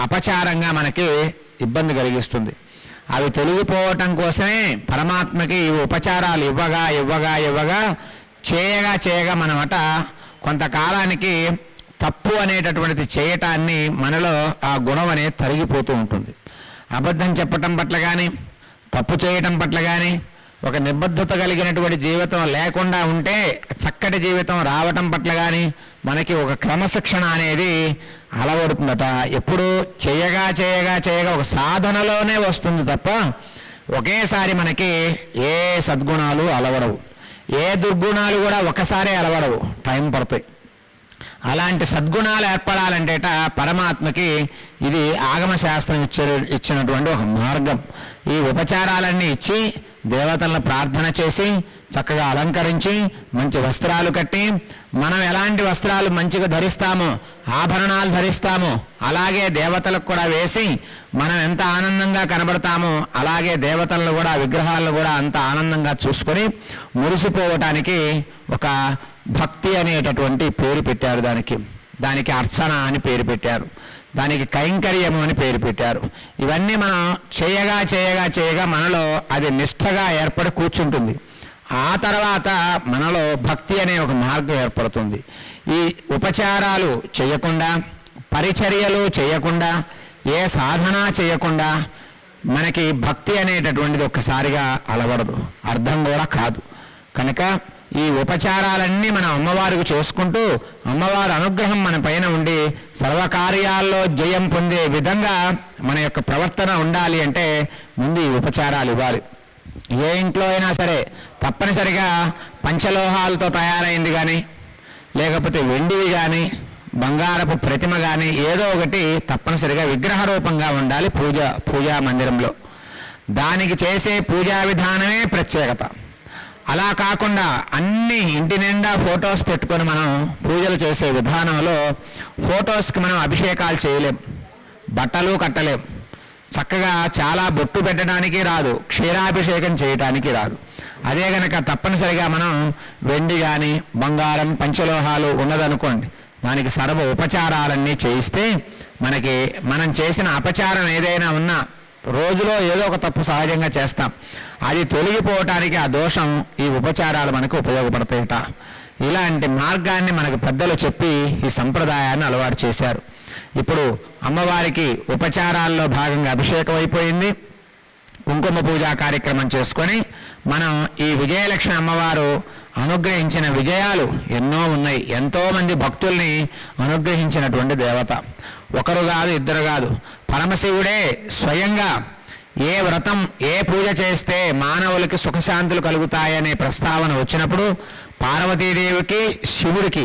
అపచారంగా మనకి ఇబ్బంది కలిగిస్తుంది. అవి తొలగిపోవటం కోసమే పరమాత్మకి ఈ ఉపచారాలు ఇవ్వగా చేయగా మనమట కొంతకాలానికి తప్పు అనేటటువంటిది చేయటాన్ని మనలో ఆ గుణం అనేది తరిగిపోతూ ఉంటుంది. అబద్ధం చెప్పటం పట్ల కానీ, తప్పు చేయటం పట్ల కానీ, ఒక నిబద్ధత కలిగినటువంటి జీవితం లేకుండా ఉంటే చక్కటి జీవితం రావటం పట్ల కానీ మనకి ఒక క్రమశిక్షణ అనేది అలవడుతుందట. ఎప్పుడు చేయగా చేయగా చేయగా ఒక సాధనలోనే వస్తుంది తప్ప ఒకేసారి మనకి ఏ సద్గుణాలు అలవడవు, ఏ దుర్గుణాలు కూడా ఒకసారి అలవడవు, టైం పడుతాయి. అలాంటి సద్గుణాలు ఏర్పడాలంటేట పరమాత్మకి ఇది ఆగమశాస్త్రం ఇచ్చినటువంటి ఒక మార్గం. ఈ ఉపచారాలన్నీ ఇచ్చి దేవతలను ప్రార్థన చేసి చక్కగా అలంకరించి మంచి వస్త్రాలు కట్టి, మనం ఎలాంటి వస్త్రాలు మంచిగా ధరిస్తామో, ఆభరణాలు ధరిస్తామో అలాగే దేవతలకు కూడా వేసి మనం ఎంత ఆనందంగా కనబడతామో అలాగే దేవతలను కూడా, విగ్రహాలను కూడా అంత ఆనందంగా చూసుకొని మురిసిపోవటానికి ఒక భక్తి అనేటటువంటి పేరు పెట్టారు. దానికి అర్చన అని పేరు పెట్టారు, దానికి కైంకర్యము అని పేరు పెట్టారు. ఇవన్నీ మనం చేయగా చేయగా చేయగా మనలో అది నిష్ఠగా ఏర్పడి కూర్చుంటుంది. ఆ తర్వాత మనలో భక్తి అనే ఒక మార్గం ఏర్పడుతుంది. ఈ ఉపచారాలు చేయకుండా, పరిచర్యలు చేయకుండా, ఏ సాధన చేయకుండా మనకి భక్తి అనేటటువంటిది ఒక్కసారిగా అలవడదు, అర్థం కూడా కాదు. కనుక ఈ ఉపచారాలన్నీ మనం అమ్మవారికి చేసుకుంటూ అమ్మవారి అనుగ్రహం మన పైన ఉండి సర్వకార్యాల్లో జయం పొందే విధంగా మన యొక్క ప్రవర్తన ఉండాలి అంటే ముందు ఈ ఉపచారాలు ఇవ్వాలి. ఏ ఇంట్లో అయినా సరే తప్పనిసరిగా పంచలోహాలతో తయారైంది కానీ, లేకపోతే వెండివి కానీ, బంగారపు ప్రతిమ కానీ ఏదో ఒకటి తప్పనిసరిగా విగ్రహ రూపంగా ఉండాలి పూజా మందిరంలో. దానికి చేసే పూజా విధానమే ప్రత్యేకత. అలా కాకుండా అన్ని ఇంటి నిండా ఫొటోస్ పెట్టుకొని మనం పూజలు చేసే విధానంలో ఫొటోస్కి మనం అభిషేకాలు చేయలేం, బట్టలు కట్టలేం, చక్కగా చాలా బొట్టు పెట్టడానికి రాదు, క్షీరాభిషేకం చేయడానికి రాదు. అదే కనుక తప్పనిసరిగా మనం వెండి కానీ, బంగారం, పంచలోహాలు ఉన్నదనుకోండి, దానికి సర్వ ఉపచారాలన్నీ చేయిస్తే మనకి మనం చేసిన అపచారం ఏదైనా ఉన్నా రోజులో ఏదో ఒక తప్పు సహజంగా చేస్తాం, అది తొలగిపోవటానికి ఆ దోషం ఈ ఉపచారాలు మనకు ఉపయోగపడతాయట. ఇలాంటి మార్గాన్ని మనకు పెద్దలు చెప్పి ఈ సంప్రదాయాన్ని అలవాటు చేశారు. ఇప్పుడు అమ్మవారికి ఉపచారాల్లో భాగంగా అభిషేకం అయిపోయింది. కుంకుమ పూజా కార్యక్రమం చేసుకొని మనం ఈ విజయలక్ష్మి అమ్మవారు అనుగ్రహించిన విజయాలు ఎన్నో ఉన్నాయి. ఎంతోమంది భక్తుల్ని అనుగ్రహించినటువంటి దేవత. ఒకరు కాదు, ఇద్దరు కాదు, పరమశివుడే స్వయంగా ఏ వ్రతం, ఏ పూజ చేస్తే మానవులకి సుఖశాంతులు కలుగుతాయనే ప్రస్తావన వచ్చినప్పుడు పార్వతీదేవికి, శివుడికి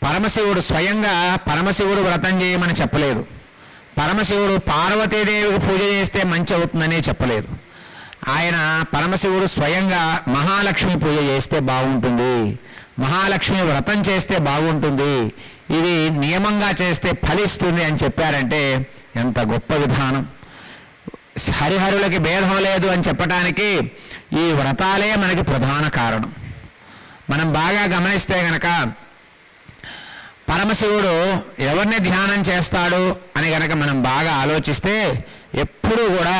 పరమశివుడు స్వయంగా పరమశివుడు వ్రతం చేయమని చెప్పలేదు. పరమశివుడు పార్వతీదేవికి పూజ చేస్తే మంచి అవుతుందని చెప్పలేదు. ఆయన పరమశివుడు స్వయంగా మహాలక్ష్మి పూజ చేస్తే బాగుంటుంది, మహాలక్ష్మి వ్రతం చేస్తే బాగుంటుంది, ఇది నియమంగా చేస్తే ఫలిస్తుంది అని చెప్పారంటే ఎంత గొప్ప విధానం. హరిహరులకి భేదం లేదు అని చెప్పటానికి ఈ వ్రతాలే మనకి ప్రధాన కారణం. మనం బాగా గమనిస్తే గనక పరమశివుడు ఎవరిని ధ్యానం చేస్తాడు అని గనక మనం బాగా ఆలోచిస్తే ఎప్పుడూ కూడా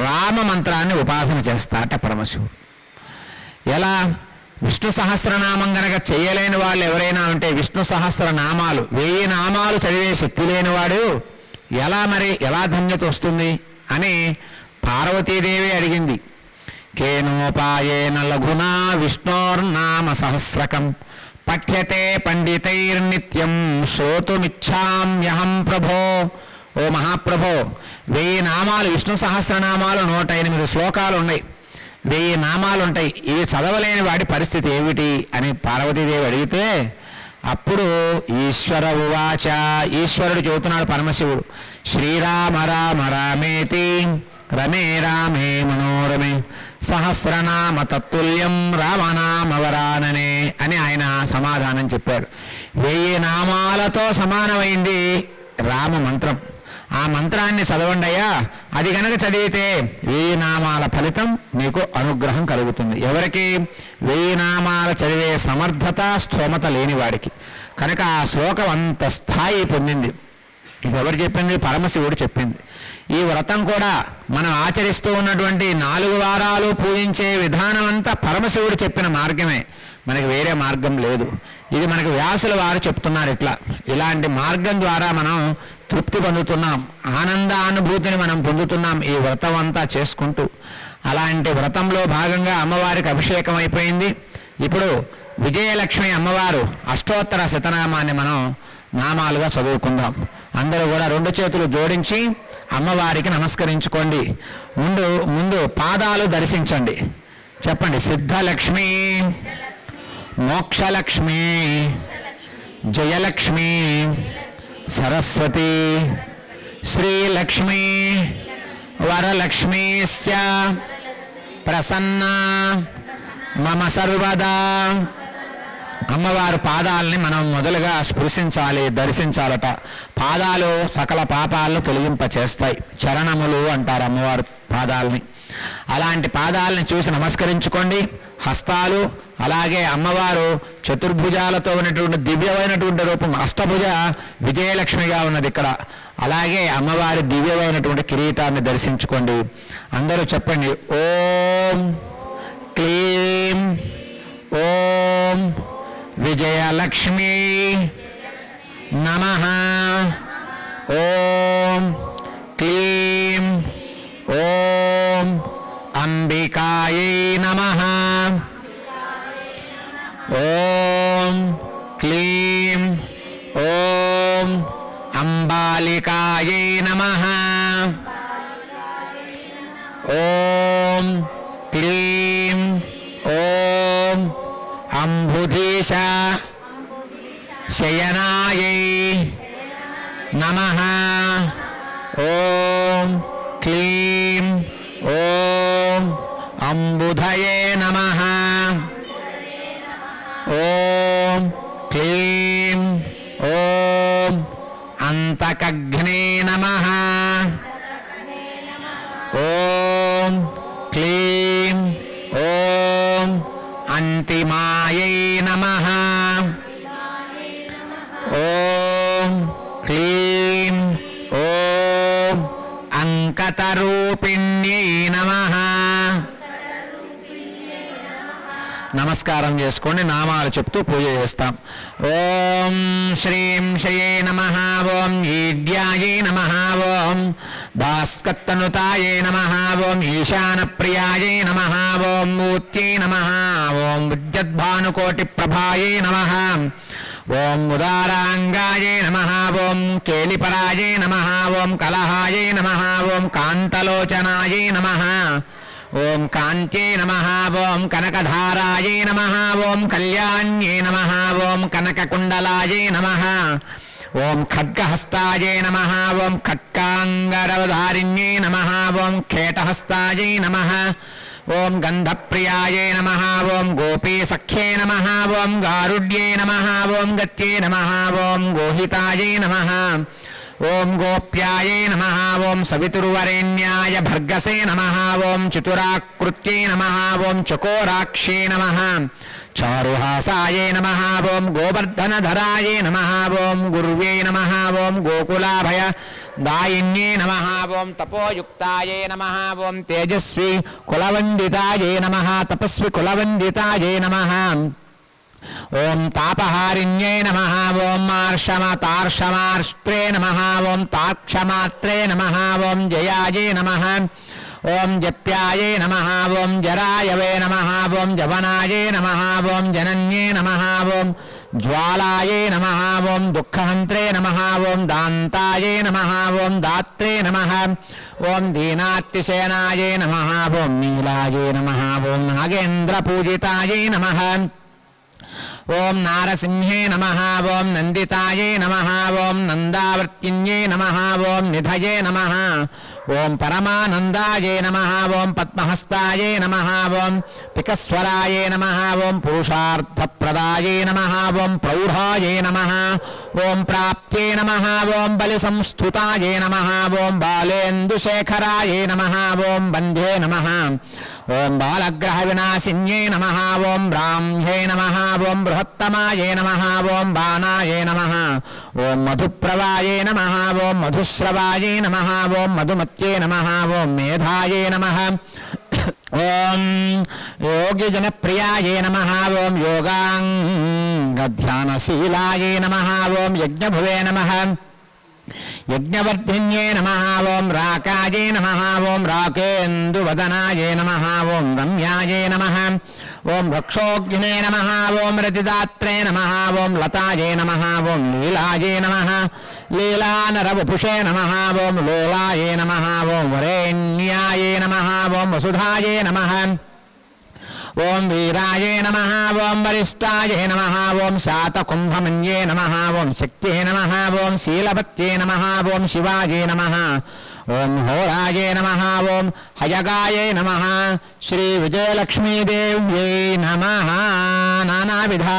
రామ మంత్రాన్ని ఉపాసన చేస్తాట పరమశివుడు. ఎలా? విష్ణు సహస్రనామం గనక చేయలేని వాళ్ళు ఎవరైనా ఉంటే, విష్ణు సహస్రనామాలు 1000 నామాలు చదివే శక్తి లేనివాడు ఎలా ధన్యత వస్తుంది అని పార్వతీదేవి అడిగింది. కేనోపాయేన లఘునా విష్ణోర్నామ సహస్రకం పఠ్యతే పండితైర్నిత్యం శ్రోతుమిచ్ఛామ్యహం ప్రభో. ఓ మహాప్రభో, 1000 నామాలు, విష్ణు సహస్రనామాలు 108 శ్లోకాలు ఉన్నాయి, 1000 నామాలు ఉంటాయి, ఇవి చదవలేని వాడి పరిస్థితి ఏమిటి అని పార్వతీదేవి అడిగితే అప్పుడు ఈశ్వర ఉవాచ, ఈశ్వరుడు చెబుతున్నాడు పరమశివుడు, శ్రీరామ రామ రామేతి రమే రామే మనోరమే సహస్రనామ తత్తుల్యం రామనామవరాననే అని ఆయన సమాధానం చెప్పాడు. 1000 నామాలతో సమానమైంది రామ మంత్రం. ఆ మంత్రాన్ని చదవండి అయ్యా, అది కనుక చదివితే 1000 నామాల ఫలితం మీకు అనుగ్రహం కలుగుతుంది. ఎవరికి? 1000 నామాలు చదివే సమర్థత, స్థోమత లేనివాడికి. కనుక ఆ శ్లోకం అంత స్థాయి పొందింది. ఇది ఎవరు చెప్పింది? పరమశివుడు చెప్పింది. ఈ వ్రతం కూడా మనం ఆచరిస్తూ ఉన్నటువంటి 4 వారాలు పూజించే విధానం అంతా పరమశివుడు చెప్పిన మార్గమే, మనకి వేరే మార్గం లేదు. ఇది మనకు వ్యాసుల వారు చెప్తున్నారు. ఇలాంటి మార్గం ద్వారా మనం తృప్తి పొందుతున్నాం, ఆనందానుభూతిని మనం పొందుతున్నాం ఈ వ్రతం అంతా చేసుకుంటూ. అలాంటి వ్రతంలో భాగంగా అమ్మవారికి అభిషేకం అయిపోయింది. ఇప్పుడు విజయలక్ష్మి అమ్మవారు అష్టోత్తర శతనామాన్ని మనం నామాలుగా చదువుకుందాం. అందరూ కూడా 2 చేతులు జోడించి అమ్మవారికి నమస్కరించుకోండి. ముందు పాదాలు దర్శించండి. చెప్పండి: సిద్ధలక్ష్మి, మోక్షలక్ష్మి, జయలక్ష్మి, సరస్వతి, శ్రీలక్ష్మి, వరలక్ష్మీస్య ప్రసన్న మమ సర్వదా. అమ్మవారు పాదాలని మనం మొదలుగా స్పృశించాలి, దర్శించాలట. పాదాలు సకల పాపాలను తొలగింపచేస్తాయి. చరణములు అంటారు అమ్మవారు పాదాలని. అలాంటి పాదాలని చూసి నమస్కరించుకోండి. హస్తాలు, అలాగే అమ్మవారు చతుర్భుజాలతో ఉన్నటువంటి దివ్యమైనటువంటి రూపం, అష్టభుజ విజయలక్ష్మిగా ఉన్నది ఇక్కడ. అలాగే అమ్మవారి దివ్యమైనటువంటి కిరీటాన్ని దర్శించుకోండి. అందరూ చెప్పండి: ఓం క్లీం ఓం విజయలక్ష్మి నమః. ఓం క్లీం ఓం అంబికాయై నమః. ఓం క్లీం ఓం అంబాలికాయై నమః. ఓం క్లీం ఓం అంబుధీశ శయనాయై నమః. ఓం క్లీం ఓం అంబుధయే నమః. ఓం క్లీం ఓం అంతకగ్నే నమః. ఓం క్లీం ఓం అంతిమాయై నమః. ఓం క్లీం ఓం అంకతరూపిణ్యై నమః. నమస్కారం చేసుకోండి. నామాలు చెప్తూ పూజ చేస్తాం. ఓం శ్రీం శ్రీయే నమః. ఓం ఈడ్యాయే నమః. ఓం భాస్కత్తనుతాయే నమః. ఓం ఈశానప్రియాయే నమః. ఓం మూర్త్యై నమః. ఓం విద్యుద్భానుకోటిప్రభాయే నమః. ఓం ఉదారాంగాయే నమః. ఓం కేళిపరాయే నమః. ఓం కలహాయే నమః. ఓం కాంతలోచనాయే నమః. ఓం కాంత్యే నమః. ఓం కనకధారాయే నమః. ఓం కళ్యాణ్యే నమః. ఓం కనకకుండలాయే నమః. ఓం ఖడ్గహస్తాయే నమః. ఓం ఖడ్గాంగరవధారిణ్యే నమః. ఓం ఖేటహస్తాయే నమః. ఓం గంధప్రియాయే నమః. ఓం గోపీసఖ్యే నమః. ఓం గారుడ్యే నమః. ఓం గత్యే నమః. ఓం గోహితాయే నమః. ఓం గోప్యాయే నమః. ఓం సవితుర్వరేణ్యాయ భర్గసే నమః. ఓం చతురాకృత్యే నమః. ఓం చకోరాక్షే నమః. చారుహాసాయే నమః. ఓం గోవర్ధనధరాయే నమః. ఓం గుర్వే నమః. ఓం గోకులాభయ దాయిన్యే నమః. ఓం తపోయుక్తాయే నమః. ఓం తేజస్వి కులవందితాయే నమః. తపస్వి కులవందితాయే నమః. ఓం తాపహారిణ్యే నమః. ఓం మార్షమతార్షమార్ష్ట్రే నమః. ఓం తాక్షమాత్రే నమః. ఓం జయాయే నమః. ఓం జప్యాయే నమః. ఓం జరాయవే నమః. ఓం జవనాయే నమః. ఓం జనన్యే నమః. ఓం జ్వాలాయే నమః. ఓం దుఃఖహంత్రే నమః. ఓం దాంతాయే నమః. ఓం దాత్రే నమః. ఓం దీనాతిశయనాయే నమః. ఓం నీలాయే నమః. ఓం నాగేంద్రపూజితాయే నమః. ఓం నారసింహే నమః. ఓం నందితాయే నమః. ఓం నందావర్తిన్యే నమః. ఓం నిధయే నమః. ఓం పరమానందాయే నమః. ఓం పద్మహస్తాయే నమః. ఓం పికస్వరాయే నమః. ఓం పురుషార్థప్రదాయే నమః. ఓం ప్రౌఢాయే నమః. ఓం ప్రాప్త్యే నమః. ఓం బలిసంస్థుతాయే నమః. ఓం బాలేందుశేఖరాయే నమః. ఓం బంధే నమః. ఓం బాలగ్రహ వినాశిన్యే నమః. ఓం బ్రాహ్మ్యే నమః. ఓం బృహత్తమాయే నమః. ఓం బాణాయే నమః. ఓం మధుప్రవాయే నమః. ఓం మధుశ్రవాయే నమః. ఓం మధుమత్యే నమః. ఓం మేధాయే నమః. ఓం योगी जनप्रियाये नमः ओम योगांगध्यानशीलाये नमः ओम यज्ञभुवे नमः यज्ञवर्धिन्ये नमः ओम राकाये नमः ओम राकेन्दुवदनाये नमः ओम रम्याये नमः ओम रक्षोग्ने नमः ओम रतिदात्रे नमः ओम लताये नमः ओम लीलाये नमः लीलानरवपुषे नमः ओम लोलाये नमः ओम वरेण्याये नमः ओम वसुधाये नमः ओम वीराये नमः ओम वरिष्ठाये नमः ओम शातकुंभमन्ये नमः ओम शक्त्ये नमः ओम शीलवत्ये नमः ओम शिवाये नमः ओम होराये नमः ओम हयगाये नमः श्री विजयलक्ष्मी देव्यै नमः नानाविधा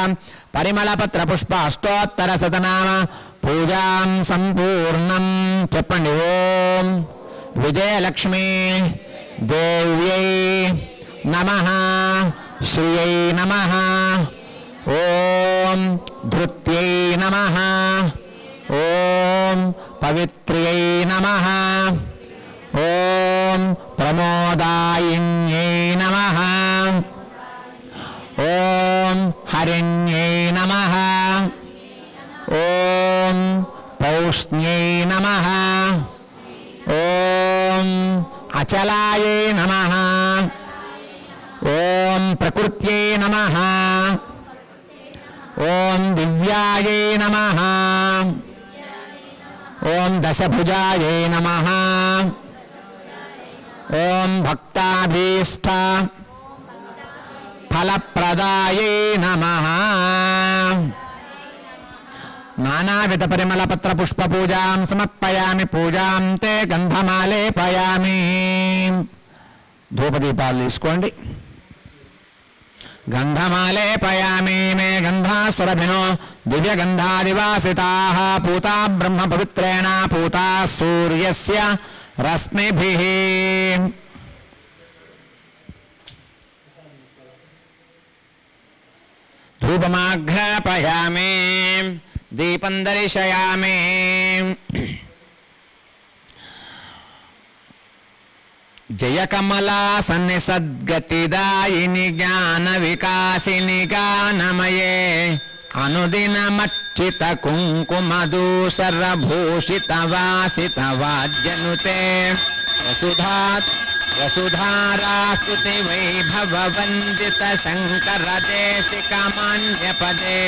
परिमलपत्र पुष्प अष्टोत्तर शतनाम पूजां संपूर्णं చెప్పండి ओम विजयलक्ष्मी देव्यै नमः श्रियै नमः ओम धृत्यै नमः ओम पवित्र्यै नमः ओम प्रमोदायिन्यै नमः ओम हरिण्यै नमः ओम पौष्ण्यै नमः ओम अचलायै नमः ओम प्रकृत्यै नमः ओम दिव्यायै नमः ओम दशभुजायै नमः ओम भक्ताभीष्ट फलप्रदायै नमः नानाविध परिमलपत्र पुष्प पूजां समर्पयामि पूजां ते गंधमालेपयामि धूपदीपाలు తీసుకోండి गंधमालेपयामि मे गंधासुरभिनो दिव्यगंधादिवासिताः पूता ब्रह्म पवित्रेण पूता सूर्यस्य रश्मिभिः धूपमाघ्रापयामि दीपं दर्शयामि जय कमला सन्निसद्गतिदायिनि ज्ञान विकासिनि गानमये अनुदिनमच्चित कुंकुमधूसर भूषित वासित वाद्यनुते वसुधारास्तुति वैभव वंदित शंकर देशिक मान्यपदे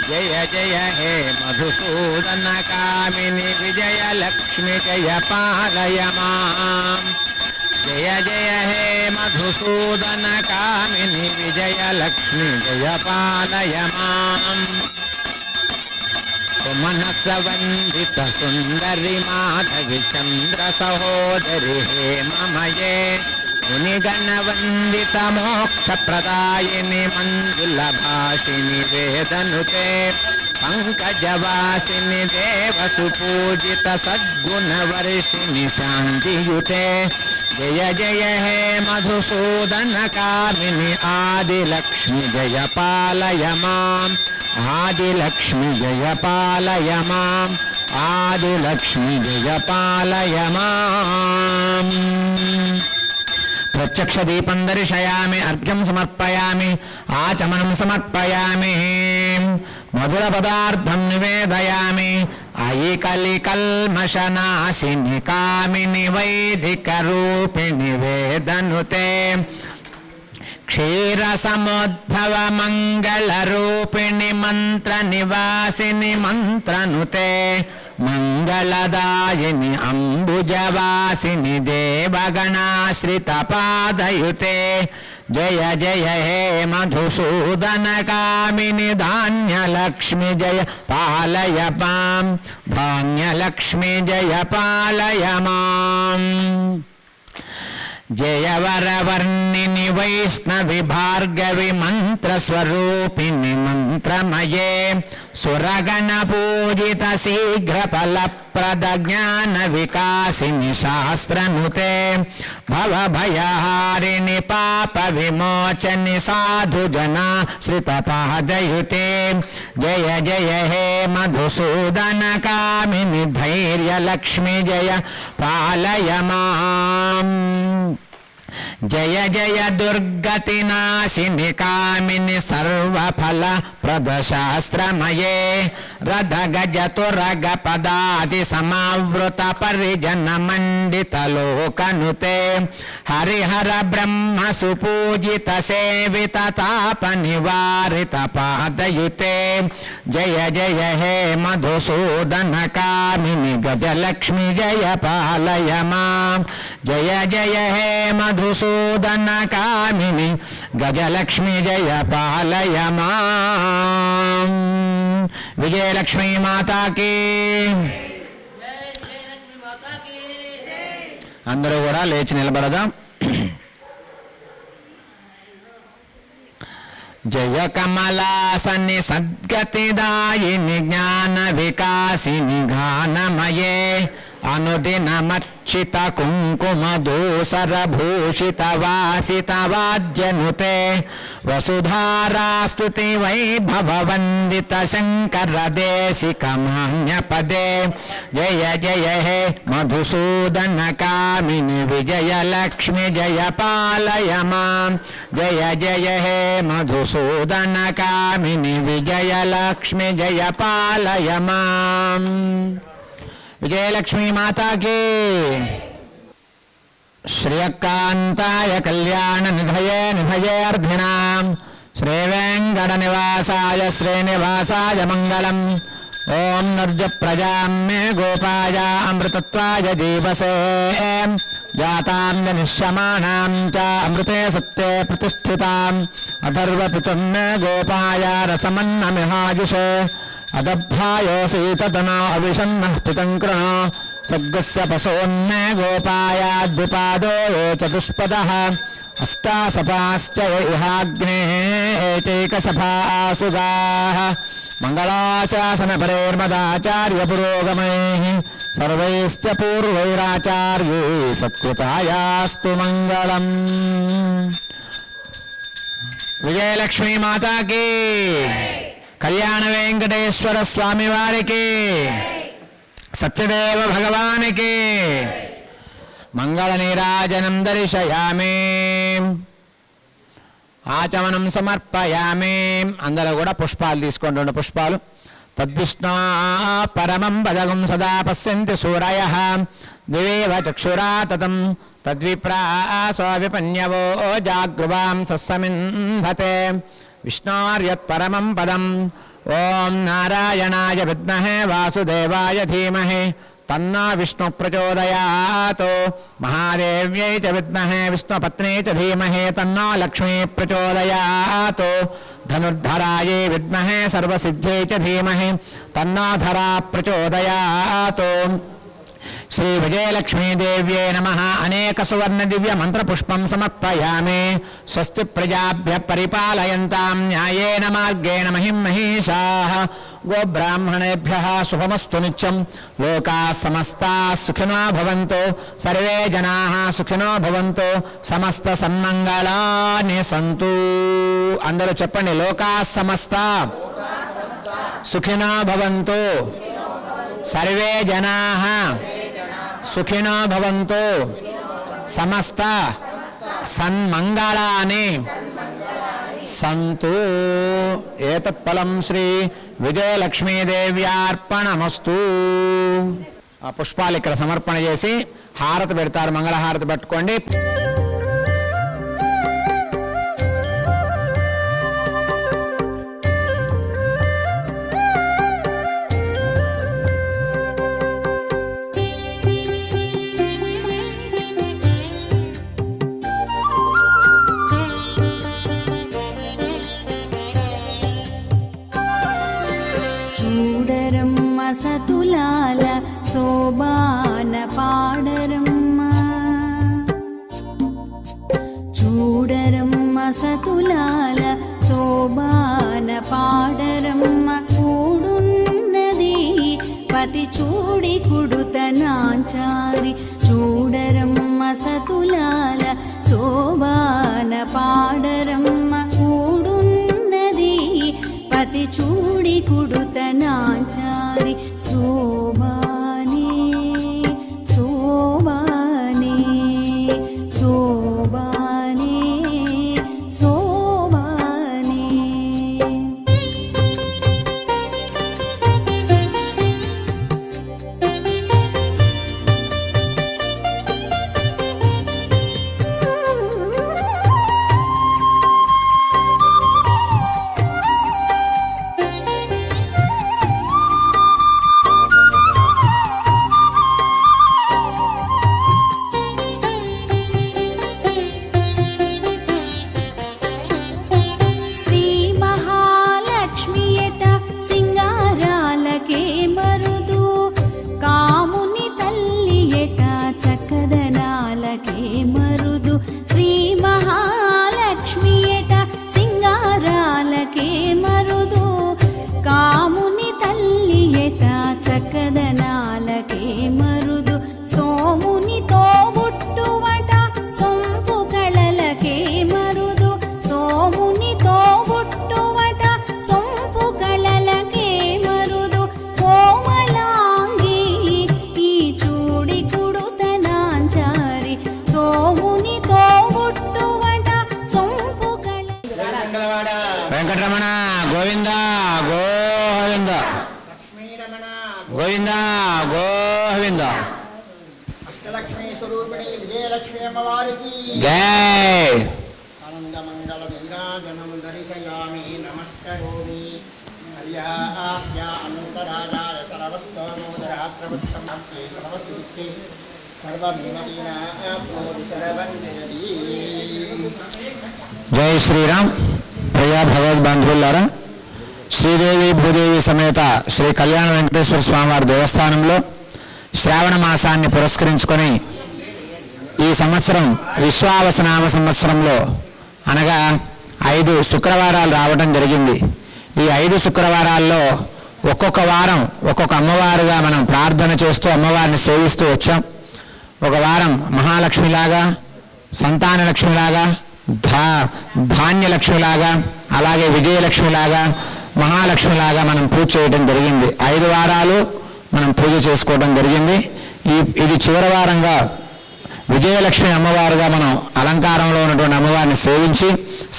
जय जय हे मधुसूदन कामिनि विजय लक्ष्मी जय पालय माम् जय जय हे मधुसूदन कामिनि विजय लक्ष्मी जय पालय माम् मनस वंदित सुंदरी माधवी चंद्र सहोदरी हे ममये मुनिगण वंदित मोक्ष प्रदायिनि मंजुल भाषिनि वेदनुते पंकजवासिनि देव सुपूजित सद्गुण वर्षिणि शांतियुते जय जय हे मधुसूदन कामिनि आदिलक्ष्मी जय पालय माम् आदिलक्ष्मी जय पालय माम् आदिलक्ष्मी जय पालय माम् प्रत्यक्ष दीपं दर्शयामि अर्घ्यं समर्पयामि आचमनं समर्पयामि मधुर पदार्थं निवेदयामि अयि कलिकल्मषनाशिनि कामिनि वैदिक रूपिणि वेदनुते क्षीर समुद्भव मंगल रूपिणि मंत्र निवासिनि मंत्रनुते मंगलदायिनि अंबुजवासिनि देवगणाश्रित पादयुते जय जय हे मधुसूदन कामिनि धान्यलक्ष्मी जय पालय माम् धान्यलक्ष्मी जय पालय माम् जय वरवर्णिनि वैष्णवि भार्गवि मंत्र स्वरूपिणि मंत्रमये सुरगण पूजित शीघ्र फल प्रद ज्ञान विकासिनि शास्त्रनुते भव भयहारिणि पाप विमोचनि साधु जना श्रित पादयुते जय जय हे मधुसूदन कामिनि धैर्य लक्ष्मी जय पालय माम् జయ జయ దుర్గతి నాశిని కామిని సర్వఫల ప్రదశాస్త్రమయే రథ గజ తురగ పదాది సమావృత పరిజన మండిత లోకనుతే హరిహర బ్రహ్మ సుపూజిత సేవిత తాప నివారిత పాదయుతే జయ జయ హే మధుసూదన కామిని గజలక్ష్మి జయ పాలయ మాం జయ జయ హే మధుసూదన కామిని గజలక్ష్మి జయ పాలయ మాం విజయలక్ష్మీ మాతాకి అందరూ కూడా లేచి నిలబడదాం. జయ కమలాసని సద్గతిదాయిని జ్ఞాన వికాసిని గానమయే అనుదినమర్చిత కుంకుమ దూసర భూషిత వాసిత వాద్యనుతే వసుధారాస్తుతి వైభవ వందిత శంకర దేశిక మాన్యపదే జయ జయ హే మధుసూదన కామిని విజయలక్ష్మి జయ పాలయ మాం జయ జయ హే మధుసూదన కామిని విజయలక్ష్మి జయ పాలయ మాం విజయలక్ష్మీ మాతాకి శ్రియకాంతాయ కళ్యాణ నిధయే నిధయేర్ధినాం శ్రీ వెంకట నివాసాయ శ్రీనివాసాయ మంగళం. ఓం నర్జ ప్రజాం మే గోపాయ అమృతత్వాయ జీవసే జాతాం నిశ్యమానాం చ అమృతే సత్యే ప్రతిష్ఠితాం అథర్వపితుం మే గోపాయ రసమన్నమిహాయుషే అదభ్యాయోసీతనా అవిషన్నః పితం కృణ సగ్గస్య పశోన్మే గోపాయ ద్విపాదో ఏ చతుష్పదః అష్టాసపాశ్చ ఇహాగ్నే ఏకైకసభాసుగాః మంగళాశాసన పరేర్మదాచార్య పురోగమైః సర్వైశ్చ పూర్వైరాచార్యైః సత్కృతాయాస్తు మంగళం. విజయలక్ష్మీ మాతాకి కళ్యాణ వెంకటేశ్వర స్వామి వారికి సత్యదేవ భగవానికి మంగళ నీరాజనం దర్శయామి ఆచమనం సమర్పయామి. అందరూ కూడా పుష్పాలు తీసుకోండి, 2 పుష్పాలు. తద్విష్ణా పరమం పదగం సదా పశ్యంతి సూరయః దివేవ చక్షురా తతం తద్విప్రాసో విపన్యవో జాగృవాం సస్సమింధతే విష్ణోర్యత్ పరమం పదం. ఓం నారాయణాయ విద్మహే వాసుదేవాయ ధీమహి తన్నో విష్ణు ప్రచోదయాత్. మహాదేవ్యై చ విద్మహే విష్ణుపత్నే చ ధీమహి తన్నో లక్ష్మీ ప్రచోదయాత్. ధనుర్ధరాయై విద్మహే సర్వసిద్ధ్యై చ ధీమహి తన్నో ధరా ప్రచోదయాత్. శ్రీ విజయలక్ష్మీదేవ్యై నమః. అనేక సువర్ణ దివ్య మంత్రపుష్పం సమర్పయామి. స్వస్తి ప్రజాభ్య పరిపాలయంతాం న్యాయేన మార్గేణ మహిం మహీషాః. గోబ్రాహ్మణేభ్యః శుభమస్తు నిత్యం. లోకాః సమస్తాః సుఖినో భవంతు. సర్వే జనాః సుఖినో భవంతు. సమస్త సన్మంగళాని సంతు. అందరూ చెప్పండి, లోకాః సమస్తాః సుఖినో భవంతు. సర్వే జనాః సుఖినో భవంతు. సమస్త సన్మంగళాని సంతు. ఏతత్ఫలం శ్రీ విజయలక్ష్మీదేవ్యార్పణమస్తు. ఆ పుష్పాలు ఇక్కడ సమర్పణ చేసి హారతి పెడతారు. మంగళహారతి పట్టుకోండి. సతులాల శోభాన పాడరమ్మ చూడరమ్మ సతులాల శోభాన పాడరమ్మ. కూడున్నది పతి చూడి కుడుతనాచారి చూడరమ్మ సతులాల శోభాన పాడరమ్మ. కూడున్నది పతి చూడి కుడుతనాచారి శోభానే శోభానే శోభా వెంకటరమణ గోవింద గోవింద గోవింద గోవింద అష్టలక్ష్మీ స్వరూపిణి విజయలక్ష్మీ అమ్మవారికి జై ఆనందమంగళ గంగాజనం దర్శయామి నమస్కరోమి అయ్యాప్య అంతరాగాయ సర్వస్తోమోదరాత్రవత్సమాప్తే సర్వసిద్ధి సర్వమేమదీనాప్నోతి సర్వం జయతి. జై శ్రీరామ్. ప్రియా భగవద్బంధువులారా, శ్రీదేవి భూదేవి సమేత శ్రీ కళ్యాణ వెంకటేశ్వర స్వామివారి దేవస్థానంలో శ్రావణ మాసాన్ని పురస్కరించుకొని ఈ సంవత్సరం విశ్వావసనామ సంవత్సరంలో అనగా 5 శుక్రవారాలు రావడం జరిగింది. ఈ 5 శుక్రవారాల్లో ఒక్కొక్క వారం ఒక్కొక్క అమ్మవారుగా మనం ప్రార్థన చేస్తూ అమ్మవారిని సేవిస్తూ వచ్చాం. ఒక వారం మహాలక్ష్మిలాగా, సంతానలక్ష్మిలాగా, ధాన్యలక్ష్మిలాగా, అలాగే విజయలక్ష్మిలాగా, మహాలక్ష్మిలాగా మనం పూజ చేయడం జరిగింది. 5 వారాలు మనం పూజ చేసుకోవడం జరిగింది. ఇది చివరి వారంగా విజయలక్ష్మి అమ్మవారుగా మనం అలంకారంలో ఉన్నటువంటి అమ్మవారిని సేవించి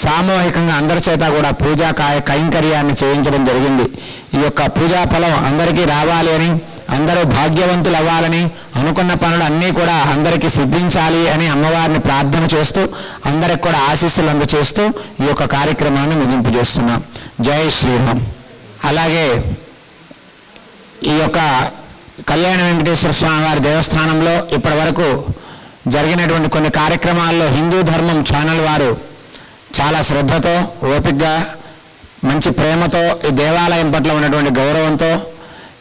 సామూహికంగా అందరి చేత కూడా పూజా కైంకర్యాన్ని చేయించడం జరిగింది. ఈ యొక్క పూజా ఫలం అందరికీ రావాలి అని, అందరూ భాగ్యవంతులు అవ్వాలని, అనుకున్న పనులు అన్నీ కూడా అందరికీ సిద్ధించాలి అని అమ్మవారిని ప్రార్థన చేస్తూ అందరికి కూడా ఆశీస్సులు అందజేస్తూ ఈ యొక్క కార్యక్రమాన్ని ముగింపు చేస్తున్నాం. జై శ్రీరామ్. అలాగే ఈ యొక్క కళ్యాణ వెంకటేశ్వర స్వామి వారి దేవస్థానంలో ఇప్పటి వరకు జరిగినటువంటి కొన్ని కార్యక్రమాల్లో హిందూ ధర్మం ఛానల్ వారు చాలా శ్రద్ధతో, ఓపికగా, మంచి ప్రేమతో, ఈ దేవాలయం పట్ల ఉన్నటువంటి గౌరవంతో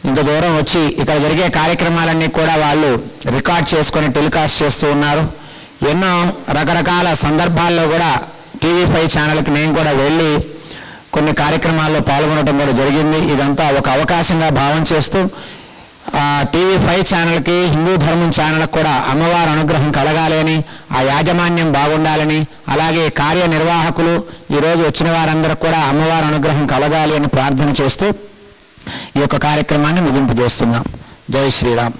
ఇంత దూరం వచ్చి ఇక్కడ జరిగే కార్యక్రమాలన్నీ కూడా వాళ్ళు రికార్డ్ చేసుకొని టెలికాస్ట్ చేస్తూ ఉన్నారు. ఎన్నో రకరకాల సందర్భాల్లో కూడా TV5 ఛానల్కి నేను కూడా వెళ్ళి కొన్ని కార్యక్రమాల్లో పాల్గొనడం కూడా జరిగింది. ఇదంతా ఒక అవకాశంగా భావం చేస్తూ TV5 ఛానల్కి, హిందూ ధర్మం ఛానల్కి కూడా అమ్మవారి అనుగ్రహం కలగాలి అని, ఆ యాజమాన్యం బాగుండాలని, అలాగే కార్యనిర్వాహకులు ఈరోజు వచ్చిన వారందరూ కూడా అమ్మవారి అనుగ్రహం కలగాలి అని ప్రార్థన చేస్తూ ఈ యొక్క కార్యక్రమాన్ని ముగింపు చేస్తున్నాం. జై శ్రీరామ్.